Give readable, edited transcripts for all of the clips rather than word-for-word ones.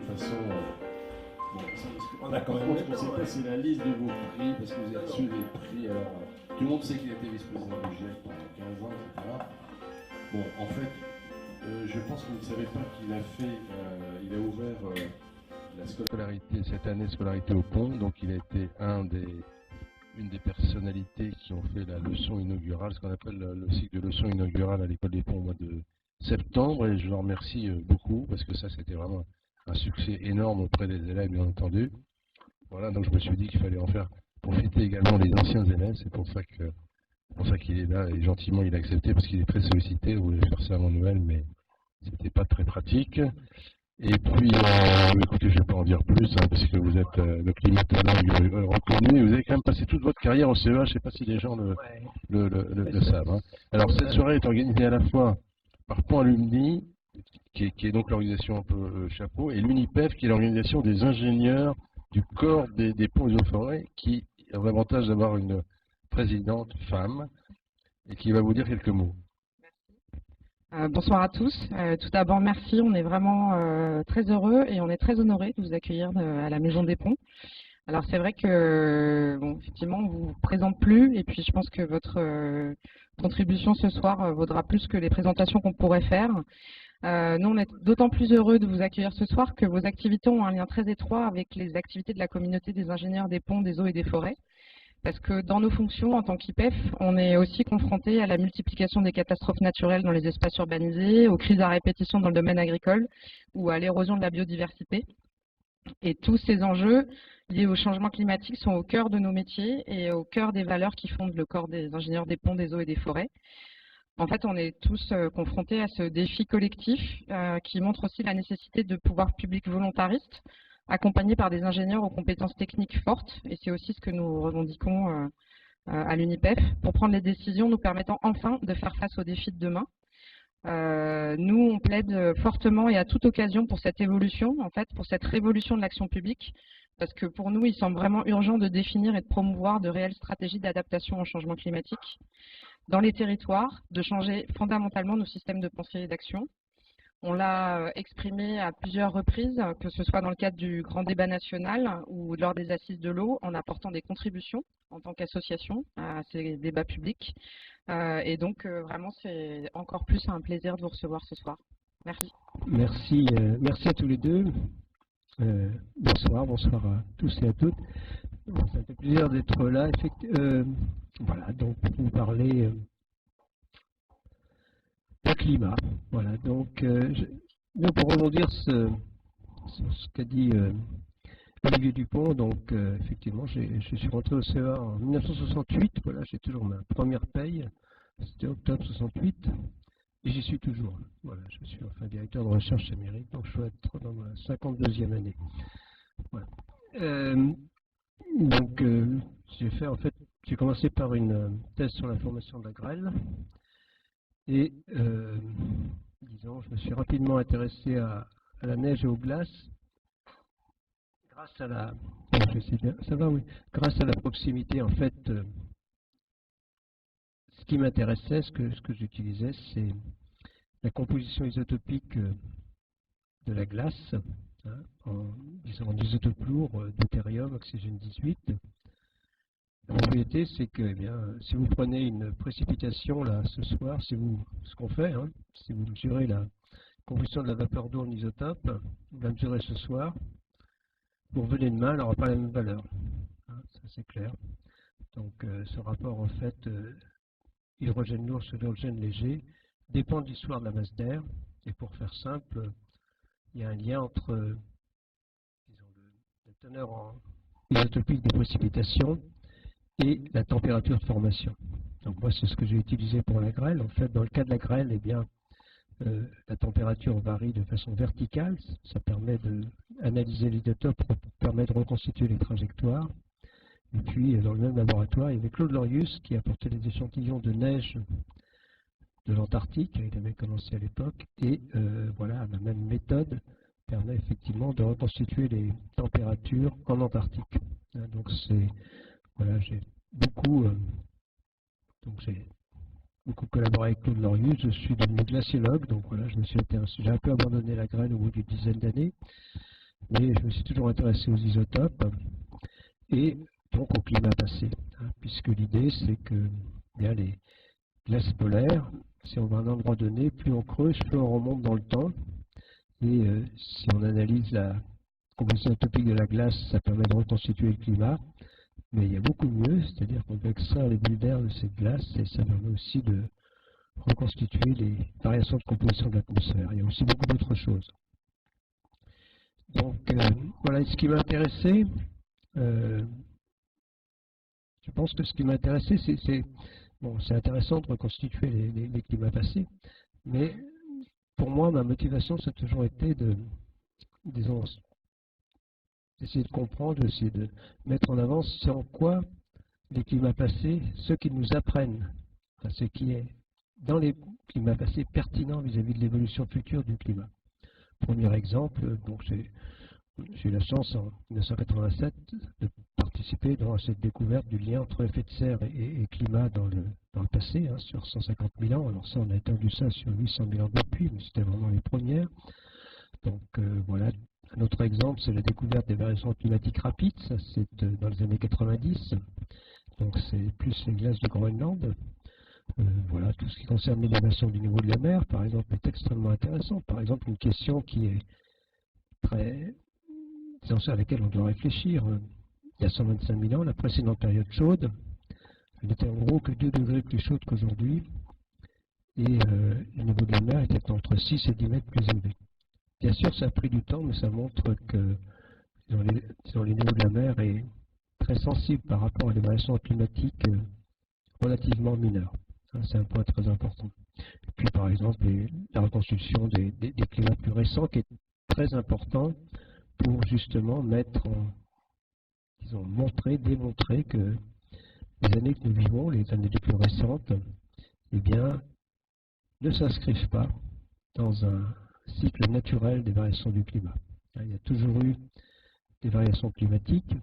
toute façon, bon, on a quand même, je ne sais pas si la liste de vos prix, parce que vous avez reçu des prix, alors tout le monde sait qu'il a été vice-président du GIEC pendant 15 ans, etc. Bon, en fait, je pense que vous ne savez pas qu'il a fait, il a ouvert la scolarité, cette année scolarité au Pont, donc il a été une des personnalités qui ont fait la leçon inaugurale, ce qu'on appelle le cycle de leçon inaugurale à l'école des Ponts au mois de septembre, et je le remercie beaucoup, parce que ça c'était vraiment un succès énorme auprès des élèves, bien entendu. Voilà, donc je me suis dit qu'il fallait en faire profiter également les anciens élèves, c'est pour ça qu'il est là, et gentiment il a accepté, parce qu'il est très sollicité, il voulait faire ça avant Noël, mais c'était pas très pratique. Et puis, écoutez, je ne vais pas en dire plus, hein, parce que vous êtes le climatologue reconnu, vous avez quand même passé toute votre carrière au CEA, je ne sais pas si les gens le savent. Hein. Alors, cette soirée est organisée à la fois par Pont Alumni, qui est donc l'organisation un peu chapeau, et l'UNIPEF, qui est l'organisation des ingénieurs du corps des ponts et des forêts, qui a l'avantage d'avoir une présidente femme, et qui va vous dire quelques mots. Bonsoir à tous. Tout d'abord, merci. On est vraiment très heureux et on est très honorés de vous accueillir à la Maison des Ponts. Alors c'est vrai que, bon, effectivement, on ne vous présente plus et puis je pense que votre contribution ce soir vaudra plus que les présentations qu'on pourrait faire. Nous, on est d'autant plus heureux de vous accueillir ce soir que vos activités ont un lien très étroit avec les activités de la communauté des ingénieurs des ponts, des eaux et des forêts. Parce que dans nos fonctions en tant qu'IPEF, on est aussi confronté à la multiplication des catastrophes naturelles dans les espaces urbanisés, aux crises à répétition dans le domaine agricole ou à l'érosion de la biodiversité. Et tous ces enjeux liés au changement climatique sont au cœur de nos métiers et au cœur des valeurs qui fondent le corps des ingénieurs des ponts, des eaux et des forêts. En fait, on est tous confrontés à ce défi collectif qui montre aussi la nécessité de pouvoirs publics volontaristes accompagnés par des ingénieurs aux compétences techniques fortes, et c'est aussi ce que nous revendiquons à l'UNIPEF, pour prendre les décisions nous permettant enfin de faire face aux défis de demain. Nous, on plaide fortement et à toute occasion pour cette évolution, en fait, pour cette révolution de l'action publique, parce que pour nous, il semble vraiment urgent de définir et de promouvoir de réelles stratégies d'adaptation au changement climatique dans les territoires, de changer fondamentalement nos systèmes de pensée et d'action. On l'a exprimé à plusieurs reprises, que ce soit dans le cadre du grand débat national ou lors des assises de l'eau, en apportant des contributions en tant qu'association à ces débats publics. Et donc, vraiment, c'est encore plus un plaisir de vous recevoir ce soir. Merci. Merci à tous les deux. Bonsoir à tous et à toutes. Bon, ça me fait plaisir d'être là. Voilà, donc pour vous parler du climat. Voilà, donc pour rebondir sur ce qu'a dit Olivier Dupont, donc effectivement, je suis rentré au CEA en 1968. Voilà, j'ai toujours ma première paye. C'était octobre 68. Et j'y suis toujours. Voilà, je suis enfin directeur de recherche américaine, donc je dois être dans ma 52e année. Voilà. Donc, j'ai commencé par une thèse sur la formation de la grêle. Et, disons, je me suis rapidement intéressé à la neige et aux glaces grâce à la... Ça va, oui. Grâce à la proximité, en fait, ce qui m'intéressait, ce que j'utilisais, c'est la composition isotopique de la glace, hein, en isotope lourd, deutérium, oxygène 18. La propriété, c'est que eh bien, si vous prenez une précipitation là ce soir, ce qu'on fait, hein, si vous mesurez la combustion de la vapeur d'eau en isotope, vous la mesurez ce soir, vous revenez demain, elle n'aura pas la même valeur. Hein, ça c'est clair. Donc ce rapport en fait hydrogène lourd sur hydrogène léger dépend de l'histoire de la masse d'air. Et pour faire simple, il y a un lien entre disons, la teneur en isotopique des précipitations et la température de formation. Donc moi, c'est ce que j'ai utilisé pour la grêle. En fait, dans le cas de la grêle, eh bien, la température varie de façon verticale. Ça permet d'analyser l'isotope pour permettre de reconstituer les trajectoires. Et puis, dans le même laboratoire, il y avait Claude Lorius qui apportait des échantillons de neige de l'Antarctique. Il avait commencé à l'époque. Et voilà, la même méthode permet effectivement de reconstituer les températures en Antarctique. Donc, voilà, j'ai beaucoup collaboré avec Claude Lorius. Je suis devenu glaciologue, donc voilà, j'ai un peu abandonné la grêle au bout d'une dizaine d'années. mais je me suis toujours intéressé aux isotopes et donc au climat passé, hein, puisque l'idée c'est que bien, les glaces polaires, si on va à un endroit donné, plus on creuse, plus on remonte dans le temps, et si on analyse la composition isotopique de la glace, ça permet de reconstituer le climat, mais il y a beaucoup mieux, c'est-à-dire qu'on peut extraire les bulles d'air de cette glace et ça permet aussi de reconstituer les variations de composition de l'atmosphère. Il y a aussi beaucoup d'autres choses. Donc voilà ce qui m'a intéressé. Je pense que ce qui m'a intéressé, c'est intéressant de reconstituer les climats passés, mais pour moi, ma motivation, ça a toujours été d'essayer de comprendre, d'essayer de mettre en avant ce en quoi les climats passés, ce qu'ils nous apprennent, enfin, ce qui est dans les climats passés pertinent vis-à-vis de l'évolution future du climat. Premier exemple, donc j'ai eu la chance en 1987 de participer à cette découverte du lien entre effet de serre et climat dans le passé, hein, sur 150 000 ans. Alors ça, on a étendu ça sur 800 000 ans depuis, mais c'était vraiment les premières. Donc voilà, un autre exemple, c'est la découverte des variations climatiques rapides, ça c'est dans les années 90, donc c'est plus les glaces du Groenland. Voilà, tout ce qui concerne l'élévation du niveau de la mer, par exemple, est extrêmement intéressant. Par exemple, une question qui est très essentielle à laquelle on doit réfléchir. Il y a 125 000 ans, la précédente période chaude, elle n'était en gros que 2 degrés plus chaude qu'aujourd'hui, et le niveau de la mer était entre 6 et 10 mètres plus élevé. Bien sûr, ça a pris du temps, mais ça montre que les niveaux de la mer est très sensible par rapport à des variations climatiques relativement mineures. C'est un point très important. Et puis, par exemple, la reconstitution des climats plus récents, qui est très important pour justement démontrer que les années que nous vivons, les années les plus récentes, eh bien, ne s'inscrivent pas dans un cycle naturel des variations du climat. Il y a toujours eu des variations climatiques,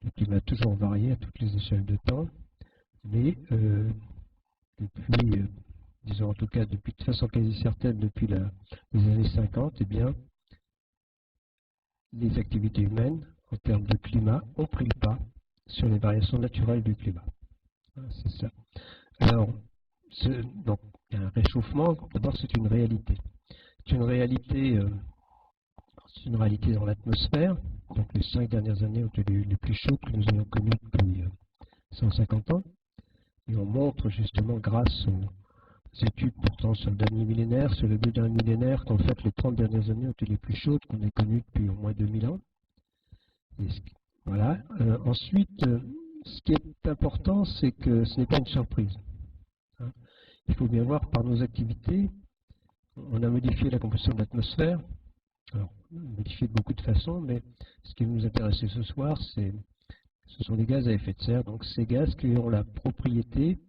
le climat a toujours varié à toutes les échelles de temps, mais depuis, disons en tout cas de façon quasi certaine depuis les années 50, eh bien, les activités humaines en termes de climat ont pris le pas sur les variations naturelles du climat. C'est ça. Alors, donc, il y a un réchauffement, d'abord c'est une réalité. C'est une réalité dans l'atmosphère. Donc les 5 dernières années ont été les plus chaudes que nous ayons connues depuis 150 ans. Et on montre justement grâce aux études portant sur le dernier millénaire, sur le 2 derniers millénaires, qu'en fait les 30 dernières années ont été les plus chaudes qu'on ait connues depuis au moins 2000 ans. Voilà. Ensuite, ce qui est important, c'est que ce n'est pas une surprise. Hein. Il faut bien voir par nos activités, on a modifié la composition de l'atmosphère. Alors, modifié de beaucoup de façons, mais ce qui nous intéressait ce soir, ce sont les gaz à effet de serre. Donc, ces gaz qui ont la propriété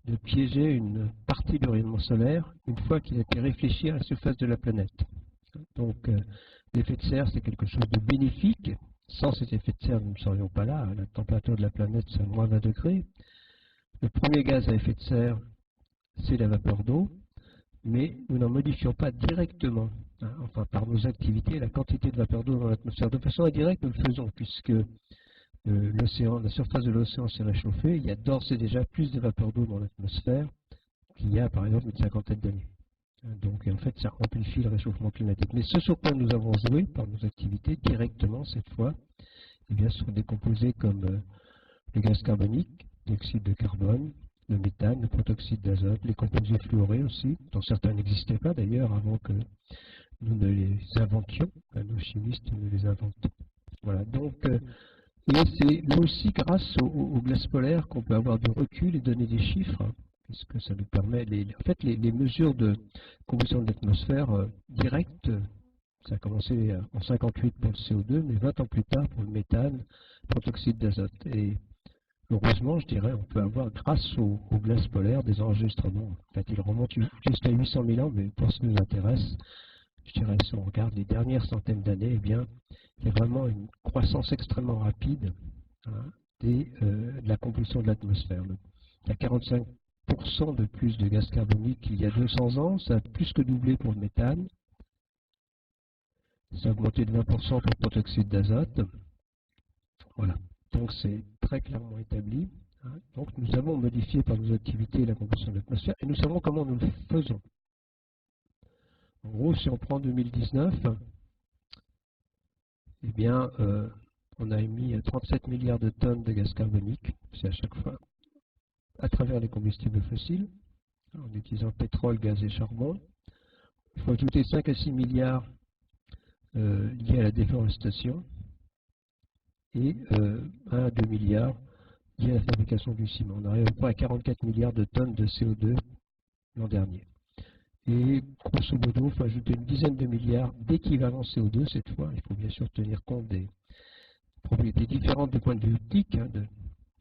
de piéger une partie de rayonnement solaire une fois qu'il a été réfléchi à la surface de la planète. Donc, l'effet de serre, c'est quelque chose de bénéfique. Sans cet effet de serre, nous ne serions pas là. La température de la planète, c'est à moins 20 degrés. Le premier gaz à effet de serre, c'est la vapeur d'eau, mais nous n'en modifions pas directement, hein, enfin par nos activités, la quantité de vapeur d'eau dans l'atmosphère. De façon indirecte, nous le faisons, puisque la surface de l'océan s'est réchauffée, il y a d'ores et déjà plus de vapeur d'eau dans l'atmosphère qu'il y a par exemple une cinquantaine d'années. Donc en fait, ça amplifie le réchauffement climatique. Mais ce sur quoi nous avons joué par nos activités, directement cette fois, eh bien, sont des composés comme le gaz carbonique, dioxyde de carbone, le méthane, le protoxyde d'azote, les composés fluorés aussi, dont certains n'existaient pas d'ailleurs avant que nous ne les inventions, nos chimistes ne les inventent. Voilà, donc, et c'est là aussi grâce aux glaces polaires qu'on peut avoir du recul et donner des chiffres, hein, puisque ça nous permet, en fait, les mesures de composition de l'atmosphère directes, ça a commencé en 58 pour le CO2, mais 20 ans plus tard pour le méthane, protoxyde d'azote. Et heureusement, je dirais, on peut avoir, grâce aux glaces polaires, des enregistrements. En fait, ils remontent jusqu'à 800 000 ans, mais pour ce qui nous intéresse, je dirais, si on regarde les dernières centaines d'années, eh bien, il y a vraiment une croissance extrêmement rapide, hein, de la composition de l'atmosphère. Il y a 45% de plus de gaz carbonique qu'il y a 200 ans, ça a plus que doublé pour le méthane. Ça a augmenté de 20% pour le protoxyde d'azote. Voilà. Donc c'est très clairement établi. Hein. Donc nous avons modifié par nos activités la composition de l'atmosphère et nous savons comment nous le faisons. En gros, si on prend 2019, eh bien, on a émis 37 milliards de tonnes de gaz carbonique, c'est à chaque fois à travers les combustibles fossiles, en utilisant pétrole, gaz et charbon. Il faut ajouter 5 à 6 milliards liés à la déforestation et 1 à 2 milliards liés à la fabrication du ciment. On arrive à peu près à 44 milliards de tonnes de CO2 l'an dernier. Et grosso modo, il faut ajouter une dizaine de milliards d'équivalents CO2 cette fois. Il faut bien sûr tenir compte des propriétés différentes du point de vue optique, hein,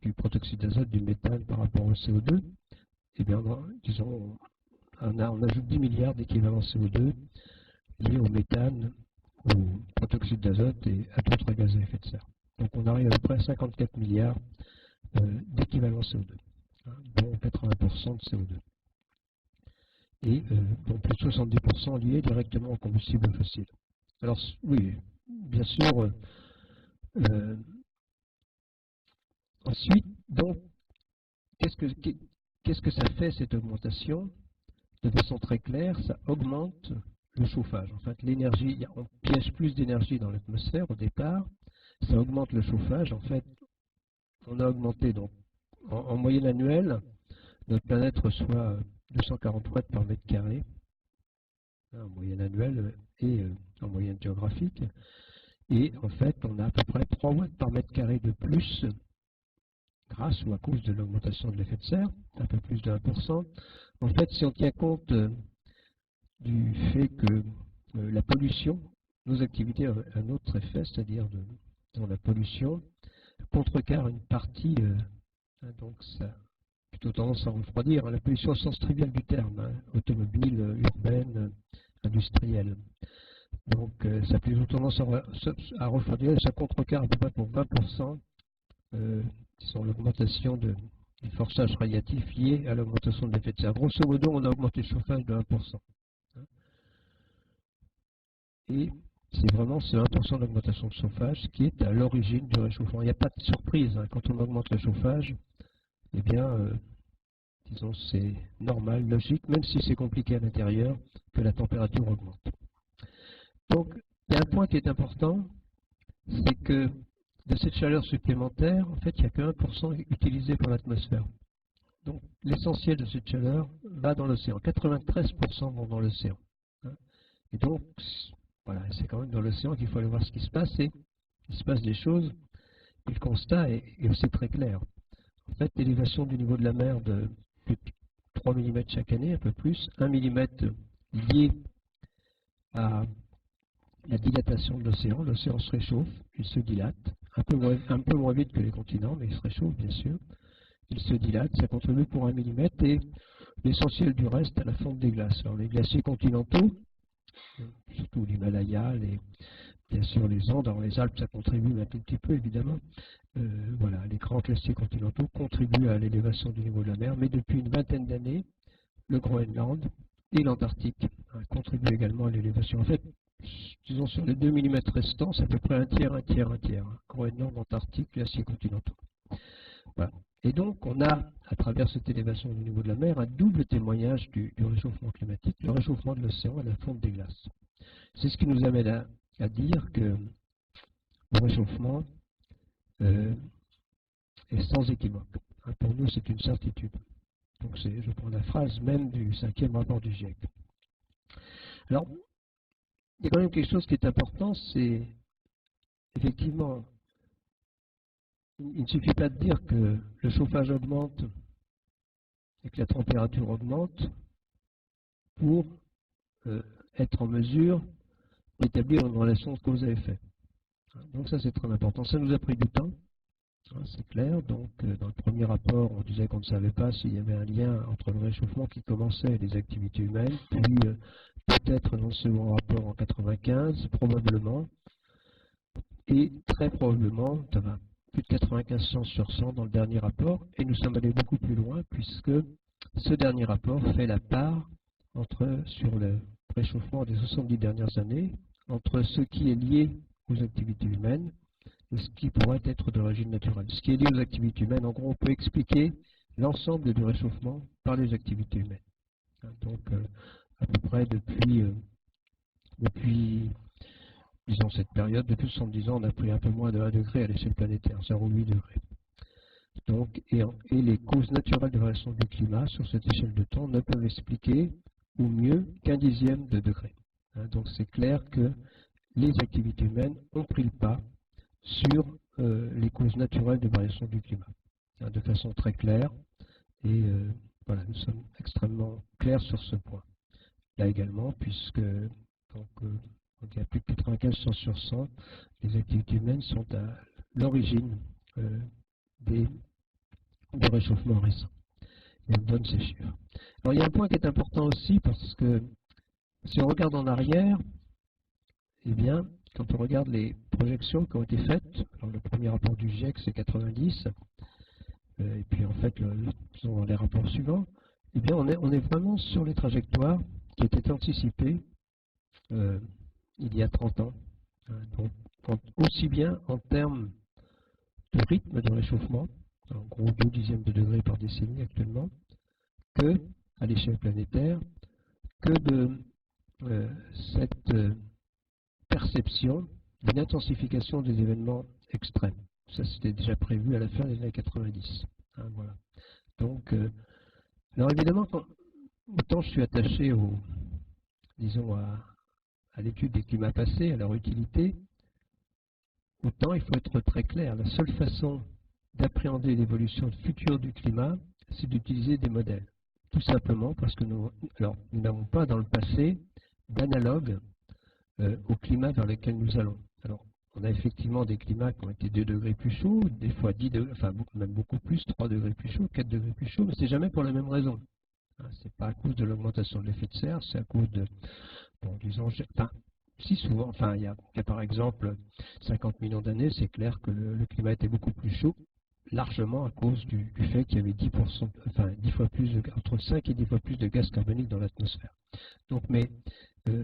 du protoxyde d'azote, du méthane par rapport au CO2. Eh bien, disons, on ajoute 10 milliards d'équivalents CO2 liés au méthane, au protoxyde d'azote et à d'autres gaz à effet de serre. Donc on arrive à peu près à 54 milliards d'équivalents CO2, hein, dont 80% de CO2. Et dont plus de 70% liés directement au combustible fossile. Alors oui, bien sûr, ensuite, donc, qu'est-ce que ça fait cette augmentation? De façon très claire, ça augmente le chauffage. En fait, l'énergie, on piège plus d'énergie dans l'atmosphère au départ, ça augmente le chauffage. En fait, on a augmenté, donc, en moyenne annuelle, notre planète reçoit 240 watts par mètre carré, en moyenne annuelle et en moyenne géographique. Et en fait, on a à peu près 3 watts par mètre carré de plus grâce ou à cause de l'augmentation de l'effet de serre, un peu plus de 1%. En fait, si on tient compte du fait que la pollution, nos activités ont un autre effet, c'est-à-dire dans la pollution, contrecarre une partie, donc ça a plutôt tendance à refroidir, hein, la pollution au sens trivial du terme, hein, automobile, urbaine, industrielle. Donc ça a plutôt tendance à refroidir et ça contrecarre à peu près pour 20% sur l'augmentation du forçage radiatif lié à l'augmentation de l'effet de serre. Grosso modo, on a augmenté le chauffage de 1%. Et c'est vraiment ce 1% d'augmentation de chauffage qui est à l'origine du réchauffement. Il n'y a pas de surprise, hein. Quand on augmente le chauffage, eh bien, disons, c'est normal, logique, même si c'est compliqué à l'intérieur, que la température augmente. Donc, il y a un point qui est important, c'est que de cette chaleur supplémentaire, en fait, il n'y a que 1% utilisé par l'atmosphère. Donc, l'essentiel de cette chaleur va dans l'océan. 93% vont dans l'océan. Hein. Et donc, voilà, c'est quand même dans l'océan qu'il faut aller voir ce qui se passe. Et il se passe des choses, et le constat est aussi très clair. En fait, l'élévation du niveau de la mer de plus de 3 mm chaque année, un peu plus, 1 mm lié à la dilatation de l'océan. L'océan se réchauffe, il se dilate, un peu moins vite que les continents, mais il se réchauffe bien sûr. Il se dilate, ça contribue pour 1 mm et l'essentiel du reste à la fonte des glaces. Alors les glaciers continentaux, surtout l'Himalaya, bien sûr les Andes, alors les Alpes ça contribue un tout petit peu évidemment. Voilà, les grands glaciers continentaux contribuent à l'élévation du niveau de la mer, mais depuis une vingtaine d'années, le Groenland et l'Antarctique contribuent également à l'élévation. En fait, disons sur les 2 mm restants, c'est à peu près un tiers. Groenland, Antarctique, glaciers continentaux. Voilà. Et donc, on a, à travers cette élévation du niveau de la mer, un double témoignage du réchauffement climatique, le réchauffement de l'océan et la fonte des glaces. C'est ce qui nous amène à dire que le réchauffement est sans équivoque. Hein, pour nous, c'est une certitude. Donc, je prends la phrase même du 5e rapport du GIEC. Alors, il y a quand même quelque chose qui est important, c'est effectivement, il ne suffit pas de dire que le chauffage augmente et que la température augmente pour être en mesure d'établir une relation de cause à effet. Donc ça c'est très important. Ça nous a pris du temps, hein, c'est clair. Donc dans le premier rapport, on disait qu'on ne savait pas s'il y avait un lien entre le réchauffement qui commençait et les activités humaines. Puis peut-être dans le second rapport en 95, probablement. Et très probablement, ça va plus de 95 chances sur 100 dans le dernier rapport. Et nous sommes allés beaucoup plus loin puisque ce dernier rapport fait la part sur le réchauffement des 70 dernières années entre ce qui est lié aux activités humaines et ce qui pourrait être d'origine naturelle. Ce qui est lié aux activités humaines, en gros, on peut expliquer l'ensemble du réchauffement par les activités humaines. Donc, à peu près depuis disons cette période, depuis 70 ans, on a pris un peu moins de 1 degré à l'échelle planétaire, 0,8 degrés. Donc, et les causes naturelles de variation du climat sur cette échelle de temps ne peuvent expliquer, ou mieux, qu'un dixième de degré. Donc c'est clair que les activités humaines ont pris le pas sur les causes naturelles de variation du climat, de façon très claire, et voilà, nous sommes extrêmement clairs sur ce point. Là également, puisque donc, on dit à plus de 95% sur 100, les activités humaines sont à l'origine du réchauffement récent. Et on donne ces chiffres. Alors il y a un point qui est important aussi, parce que si on regarde en arrière, eh bien, quand on regarde les projections qui ont été faites, alors le premier rapport du GIEC c'est 90, et puis en fait dans les rapports suivants, eh bien on est vraiment sur les trajectoires qui étaient anticipées il y a 30 ans. Donc, aussi bien en termes de rythme de réchauffement, en gros 2 dixièmes de degré par décennie actuellement, que à l'échelle planétaire, que de cette perception d'une intensification des événements extrêmes. Ça, c'était déjà prévu à la fin des années 90. Voilà. Donc, alors évidemment, autant je suis attaché disons, à l'étude des climats passés, à leur utilité, autant il faut être très clair. La seule façon d'appréhender l'évolution future du climat, c'est d'utiliser des modèles. Tout simplement parce que nous n'avons pas dans le passé d'analogue au climat vers lequel nous allons. Alors, on a effectivement des climats qui ont été 2 degrés plus chauds, des fois 10 degrés, enfin même beaucoup plus, 3 degrés plus chauds, 4 degrés plus chauds, mais c'est jamais pour la même raison. C'est pas à cause de l'augmentation de l'effet de serre, c'est à cause de, bon, disons, si souvent, enfin, il y a par exemple 50 millions d'années, c'est clair que le climat était beaucoup plus chaud, largement à cause du fait qu'il y avait 10%, enfin 10 fois plus entre 5 et 10 fois plus de gaz carbonique dans l'atmosphère. Donc, mais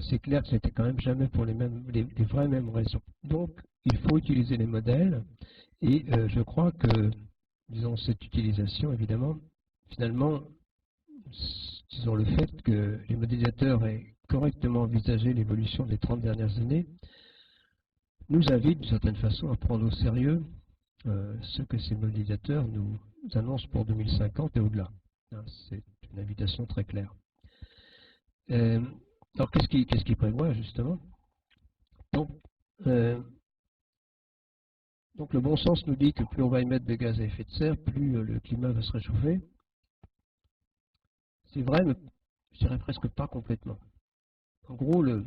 c'est clair que c'était quand même jamais pour les vraies mêmes raisons. Donc, il faut utiliser les modèles, et je crois que, disons, cette utilisation, évidemment, finalement, disons, le fait que les modélisateurs aient correctement envisagé l'évolution des 30 dernières années, nous invite d'une certaine façon à prendre au sérieux ce que ces modélisateurs nous annoncent pour 2050 et au-delà. C'est une invitation très claire. Alors, qu'est-ce qu'il prévoit, justement? Donc, le bon sens nous dit que plus on va émettre de gaz à effet de serre, plus le climat va se réchauffer. C'est vrai, mais je dirais presque pas complètement. En gros, le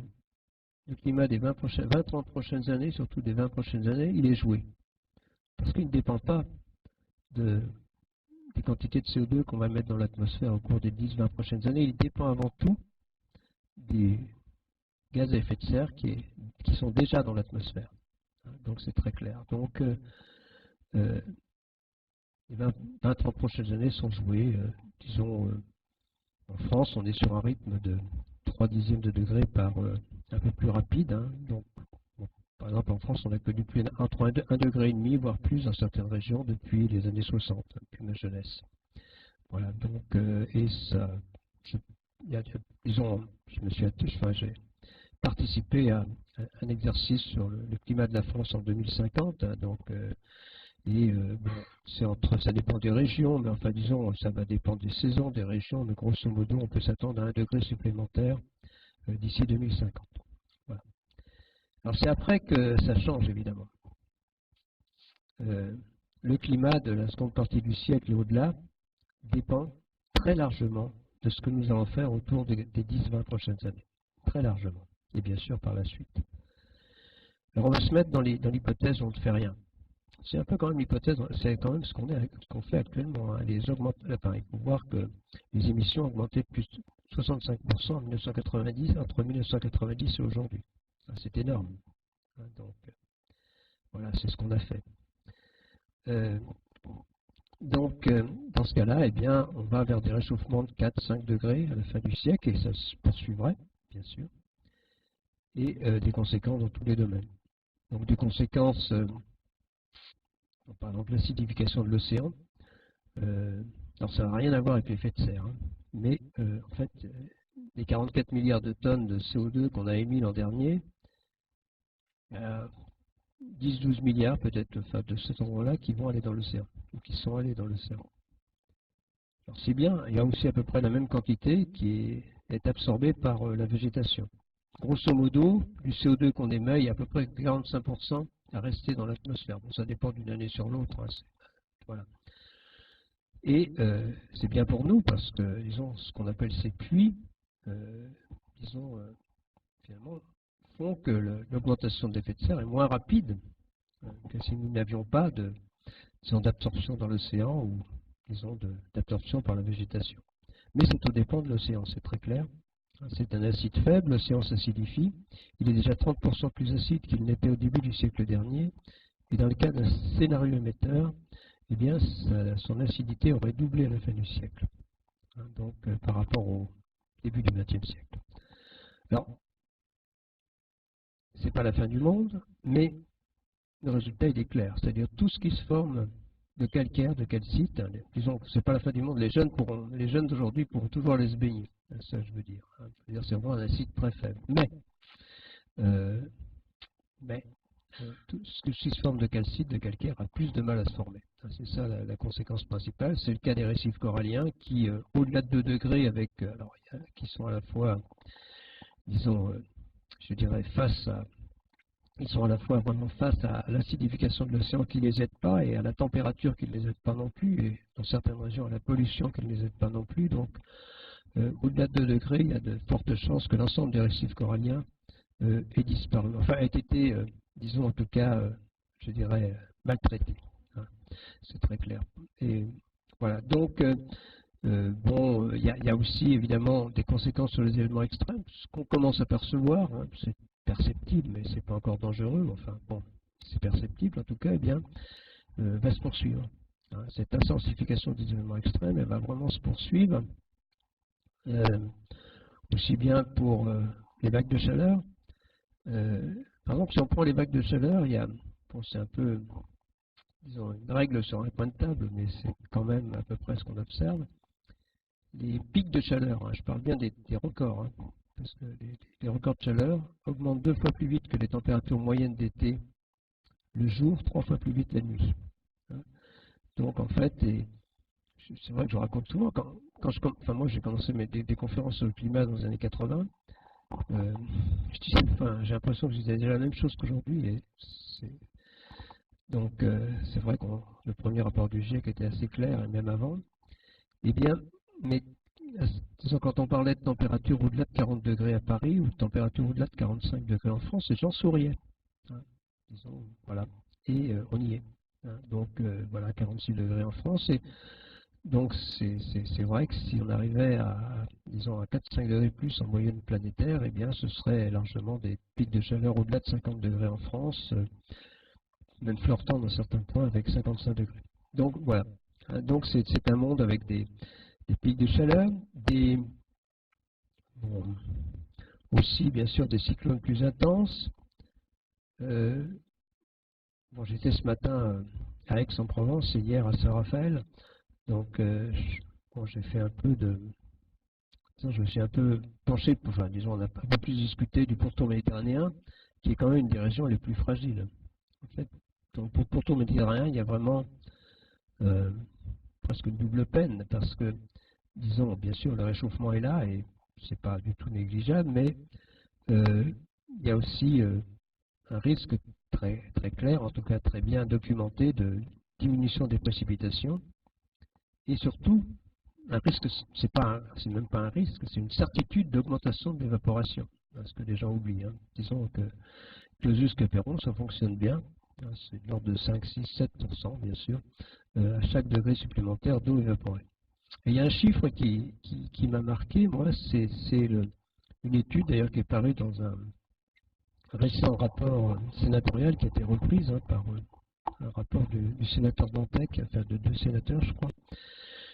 climat des 20-30 prochaines années, surtout des 20 prochaines années, il est joué. Parce qu'il ne dépend pas des quantités de CO2 qu'on va mettre dans l'atmosphère au cours des 10-20 prochaines années. Il dépend avant tout des gaz à effet de serre qui sont déjà dans l'atmosphère. Donc c'est très clair. Donc les 20-30 prochaines années sont jouées, disons, en France, on est sur un rythme de 3 dixièmes de degré par un peu plus rapide. Donc, bon, par exemple, en France, on a connu entre 1,5 degré, voire plus dans certaines régions depuis les années 60, depuis ma jeunesse. Voilà, donc, et ça, disons, j'ai participé à un exercice sur le climat de la France en 2050, donc, bon, ça dépend des régions, mais enfin disons, ça va dépendre des saisons, des régions, mais grosso modo, on peut s'attendre à 1 degré supplémentaire d'ici 2050. Voilà. Alors c'est après que ça change, évidemment. Le climat de la seconde partie du siècle et au-delà dépend très largement de ce que nous allons faire autour des 10-20 prochaines années. Très largement. Et bien sûr par la suite. Alors on va se mettre dans l'hypothèse où on ne fait rien. C'est un peu quand même l'hypothèse, c'est quand même ce qu'on fait actuellement. Il faut voir que les émissions ont augmenté de plus de 65% en 1990, entre 1990 et aujourd'hui. C'est énorme. Donc, voilà, c'est ce qu'on a fait. Donc, dans ce cas-là, eh bien, on va vers des réchauffements de 4-5 degrés à la fin du siècle, et ça se poursuivrait, bien sûr. et des conséquences dans tous les domaines. Donc des conséquences, par exemple l'acidification de l'océan, alors ça n'a rien à voir avec l'effet de serre, hein, mais en fait, les 44 milliards de tonnes de CO2 qu'on a émis l'an dernier, 10-12 milliards peut-être enfin, de cet endroit-là qui vont aller dans l'océan, ou qui sont allés dans l'océan. Alors c'est bien, il y a aussi à peu près la même quantité qui est absorbée par la végétation. Grosso modo, du CO2 qu'on émet, il y a à peu près 45% à rester dans l'atmosphère. Bon, ça dépend d'une année sur l'autre. Hein, voilà. Et c'est bien pour nous parce que, disons, ce qu'on appelle ces pluies, disons, finalement, font que l'augmentation de l'effet de serre est moins rapide que si nous n'avions pas d'absorption dans l'océan ou, disons, d'absorption par la végétation. Mais ça tout dépend de l'océan, c'est très clair. C'est un acide faible, l'océan s'acidifie. Il est déjà 30% plus acide qu'il n'était au début du siècle dernier. Et dans le cas d'un scénario émetteur, eh bien, son acidité aurait doublé à la fin du siècle. Donc, par rapport au début du XXe siècle. Alors, c'est pas la fin du monde, mais le résultat il est clair. C'est-à-dire tout ce qui se forme de calcaire, de calcite, hein, disons que c'est pas la fin du monde. Les jeunes d'aujourd'hui pourront toujours aller se baigner. Ça, je veux dire. Hein. C'est vraiment un acide très faible. Mais tout ce qui se forme de calcite, de calcaire, a plus de mal à se former. C'est ça la conséquence principale. C'est le cas des récifs coralliens qui, au-delà de 2 degrés, qui sont à la fois, disons, je dirais, ils sont à la fois vraiment face à l'acidification de l'océan qui ne les aide pas et à la température qui ne les aide pas non plus, et dans certaines régions à la pollution qui ne les aide pas non plus. Donc, au-delà de 2 degrés, il y a de fortes chances que l'ensemble des récifs coralliens ait disparu, enfin ait été, disons en tout cas, je dirais, maltraité. Hein. C'est très clair. Et voilà. Donc, bon, il y a aussi évidemment des conséquences sur les événements extrêmes. Ce qu'on commence à percevoir, hein, c'est perceptible, mais c'est pas encore dangereux. Enfin, bon, c'est perceptible en tout cas. Eh bien, va se poursuivre. Hein. Cette intensification des événements extrêmes, elle va vraiment se poursuivre. Aussi bien pour les vagues de chaleur. Par exemple, si on prend les vagues de chaleur, il y a, bon, c'est un peu, disons, une règle sur un coin de table, mais c'est quand même à peu près ce qu'on observe. Les pics de chaleur, hein, je parle bien des records, hein, parce que les records de chaleur augmentent 2 fois plus vite que les températures moyennes d'été le jour, 3 fois plus vite la nuit. Hein. Donc en fait, c'est vrai que je raconte souvent, moi j'ai commencé des conférences sur le climat dans les années 80, j'ai l'impression que je disais déjà la même chose qu'aujourd'hui. Donc c'est vrai que le premier rapport du GIEC était assez clair, et même avant. Eh bien, mais disons, quand on parlait de température au-delà de 40 degrés à Paris ou de température au-delà de 45 degrés en France, les gens souriaient. Hein, disons, voilà. Et on y est. Hein, donc voilà, 46 degrés en France. Et donc c'est vrai que si on arrivait disons, à 4-5 degrés plus en moyenne planétaire, eh bien ce serait largement des pics de chaleur au-delà de 50 degrés en France, même flirtant dans certains points avec 55 degrés. Donc voilà. Hein, donc c'est un monde avec des pics de chaleur, aussi bien sûr des cyclones plus intenses. Bon, j'étais ce matin à Aix-en-Provence et hier à Saint-Raphaël. Donc, j'ai fait un peu je me suis un peu penché, enfin, disons, on a un peu plus discuté du pourtour méditerranéen, qui est quand même une des régions les plus fragiles. En fait, donc, pour le pourtour méditerranéen, il y a vraiment presque une double peine, parce que, disons, bien sûr, le réchauffement est là, et c'est pas du tout négligeable, mais il y a aussi un risque très, très clair, en tout cas très bien documenté, de diminution des précipitations. Et surtout, un risque, c'est même pas un risque, c'est une certitude d'augmentation de l'évaporation. Ce que les gens oublient. Hein. Disons que Clausius Caperon, ça fonctionne bien. Hein, c'est de l'ordre de 5, 6, 7%, bien sûr, à chaque degré supplémentaire d'eau évaporée. Et il y a un chiffre qui m'a marqué, moi, c'est une étude d'ailleurs qui est parue dans un récent rapport sénatorial qui a été reprise par un rapport du sénateur Dantec, enfin de 2 sénateurs, je crois.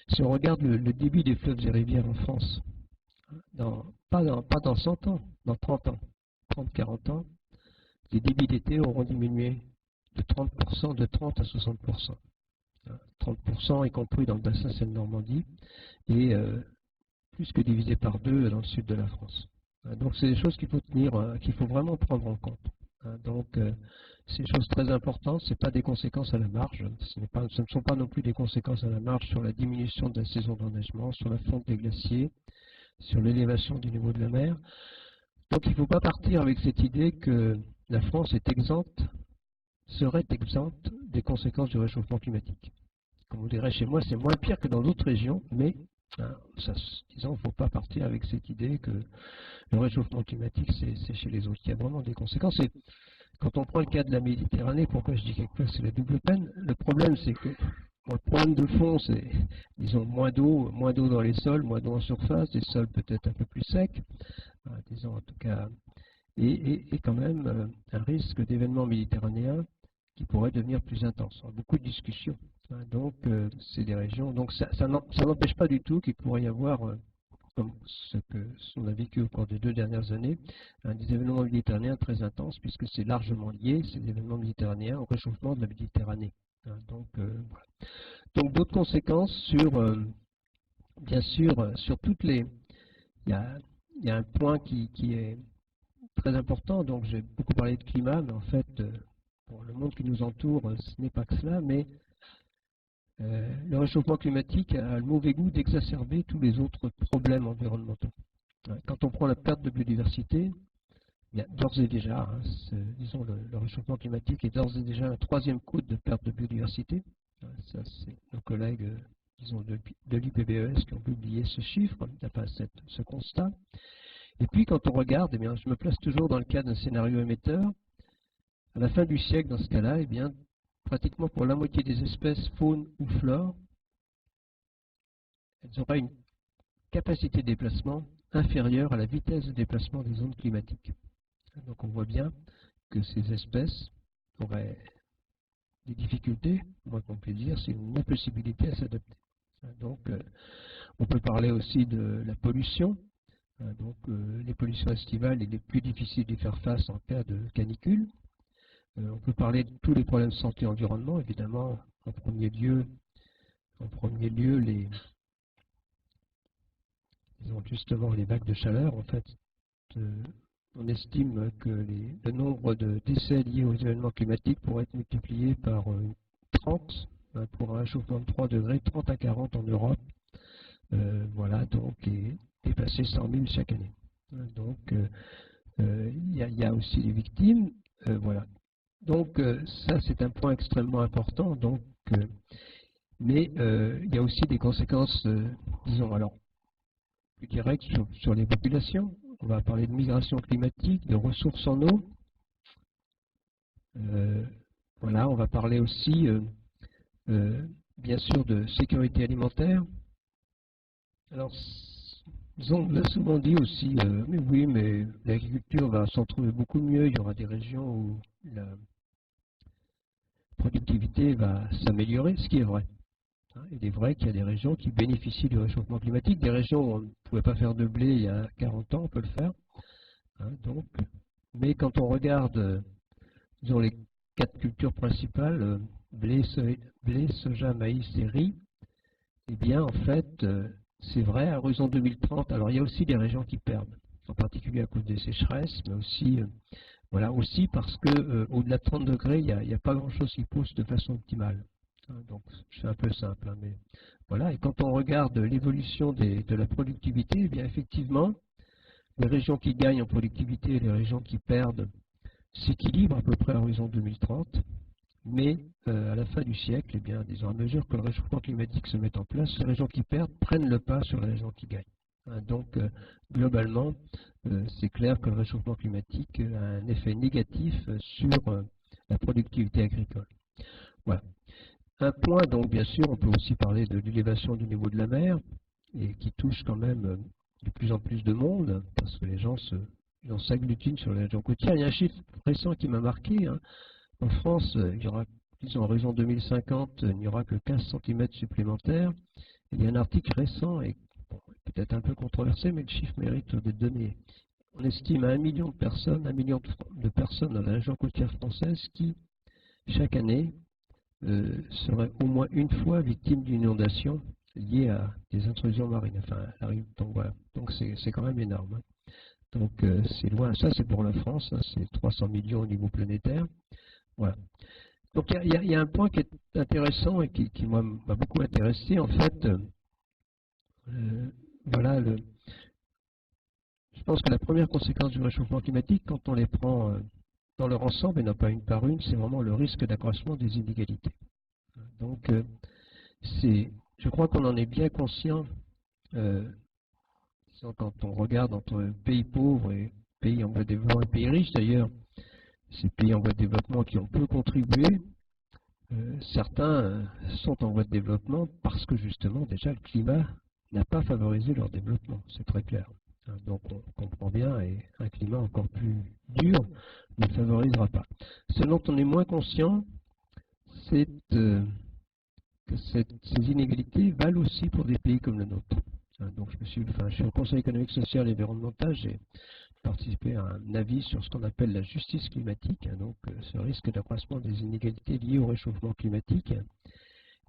Si on regarde le débit des fleuves et rivières en France, pas dans 100 ans, dans 30 ans, 30-40 ans, les débits d'été auront diminué de 30%, de 30 à 60%. 30% y compris dans le bassin Seine-Normandie et plus que divisé par 2 dans le sud de la France. Donc c'est des choses qu'il faut tenir, qu'il faut vraiment prendre en compte. Donc c'est des choses très importantes, ce n'est pas des conséquences à la marge, ce ne sont pas non plus des conséquences à la marge sur la diminution de la saison d'enneigement, sur la fonte des glaciers, sur l'élévation du niveau de la mer. Donc il ne faut pas partir avec cette idée que la France est exempte, serait exempte des conséquences du réchauffement climatique. Comme on dirait chez moi, c'est moins pire que dans d'autres régions, mais disons, il ne faut pas partir avec cette idée que le réchauffement climatique, c'est chez les autres. Il y a vraiment des conséquences. Et quand on prend le cas de la Méditerranée, pourquoi je dis quelquefois c'est la double peine? Le problème, c'est que le problème de fond, c'est, disons, moins d'eau dans les sols, moins d'eau en surface, des sols peut-être un peu plus secs, disons en tout cas, et quand même un risque d'événements méditerranéens qui pourrait devenir plus intense. On a beaucoup de discussions. Donc, c'est des régions. Donc, ça n'empêche pas du tout qu'il pourrait y avoir, comme ce qu'on a vécu au cours des 2 dernières années, des événements méditerranéens très intenses, puisque c'est largement lié, ces événements méditerranéens, au réchauffement de la Méditerranée. Donc, voilà. Donc, d'autres conséquences sur, bien sûr, sur toutes les. Il y a un point qui est très important. Donc, j'ai beaucoup parlé de climat, mais en fait, pour le monde qui nous entoure, ce n'est pas que cela, mais le réchauffement climatique a le mauvais goût d'exacerber tous les autres problèmes environnementaux. Quand on prend la perte de biodiversité, il y a d'ores et déjà, disons, le réchauffement climatique est d'ores et déjà la 3e cause de perte de biodiversité. Ça, c'est nos collègues, disons, de l'IPBES qui ont publié ce chiffre, enfin ce constat. Et puis, quand on regarde, eh bien, je me place toujours dans le cas d'un scénario émetteur. À la fin du siècle, dans ce cas-là, eh bien, pratiquement pour la moitié des espèces, faune ou flore, elles auraient une capacité de déplacement inférieure à la vitesse de déplacement des ondes climatiques. Donc on voit bien que ces espèces auraient des difficultés, moins qu'on puisse dire, c'est une impossibilité à s'adapter. Donc on peut parler aussi de la pollution. Donc les pollutions estivales, il est plus difficile d'y faire face en cas de canicule. On peut parler de tous les problèmes de santé et environnement, évidemment, en premier lieu disons justement les vagues de chaleur. En fait, on estime que le nombre de décès liés aux événements climatiques pourrait être multiplié par 30 pour un réchauffement de 3 degrés, 30 à 40 en Europe. Voilà, donc, et dépasser 100 000 chaque année. Donc, il y a aussi des victimes. Voilà. Donc, ça, c'est un point extrêmement important. Donc, mais il y a aussi des conséquences, disons, alors, plus directes sur les populations. On va parler de migration climatique, de ressources en eau. Voilà, on va parler aussi, bien sûr, de sécurité alimentaire. Alors, on l'a souvent dit aussi, mais oui, mais l'agriculture va s'en trouver beaucoup mieux. Il y aura des régions où la productivité va s'améliorer, ce qui est vrai. Il est vrai qu'il y a des régions qui bénéficient du réchauffement climatique. Des régions où on ne pouvait pas faire de blé il y a 40 ans, on peut le faire. Donc, mais quand on regarde, disons, les 4 cultures principales, blé, soja, maïs et riz, eh bien, en fait, c'est vrai, à horizon 2030, alors il y a aussi des régions qui perdent, en particulier à cause des sécheresses, mais aussi, voilà, aussi parce que au-delà de 30 degrés, il n'y a pas grand-chose qui pousse de façon optimale. Donc, c'est un peu simple, mais voilà. Et quand on regarde l'évolution de la productivité, eh bien, effectivement, les régions qui gagnent en productivité et les régions qui perdent s'équilibrent à peu près à horizon 2030. Mais à la fin du siècle, eh bien, disons, à mesure que le réchauffement climatique se met en place, les régions qui perdent prennent le pas sur les régions qui gagnent. Donc, globalement, c'est clair que le réchauffement climatique a un effet négatif sur la productivité agricole. Voilà. Un point, donc, bien sûr, on peut aussi parler de l'élévation du niveau de la mer, et qui touche quand même de plus en plus de monde, parce que les gens s'agglutinent sur les régions côtières. Il y a un chiffre récent qui m'a marqué. En France, il y aura, disons, en horizon 2050, il n'y aura que 15 cm supplémentaires. Il y a un article récent, et bon, peut-être un peu controversé, mais le chiffre mérite d'être donné. on estime à 1 million de personnes, 1 million de personnes dans la région côtière française qui, chaque année, seraient au moins une fois victimes d'une inondation liée à des intrusions marines. Enfin, donc voilà, donc c'est quand même énorme. Hein. Donc c'est loin, ça c'est pour la France, hein, c'est 300 millions au niveau planétaire. Voilà. Donc il y a un point qui est intéressant et qui m'a beaucoup intéressé. En fait, voilà, je pense que la première conséquence du réchauffement climatique, quand on les prend dans leur ensemble et non pas une par une, c'est vraiment le risque d'accroissement des inégalités. Donc je crois qu'on en est bien conscient quand on regarde entre pays pauvres et pays en voie de développement et pays riches. D'ailleurs, ces pays en voie de développement qui ont peu contribué, certains sont en voie de développement parce que justement déjà le climat n'a pas favorisé leur développement, c'est très clair. Donc on comprend bien, et un climat encore plus dur ne favorisera pas. Ce dont on est moins conscient, c'est que ces inégalités valent aussi pour des pays comme le nôtre. Donc je suis au Conseil économique, social et environnemental, j'ai participé à un avis sur ce qu'on appelle la justice climatique, donc ce risque d'accroissement des inégalités liées au réchauffement climatique.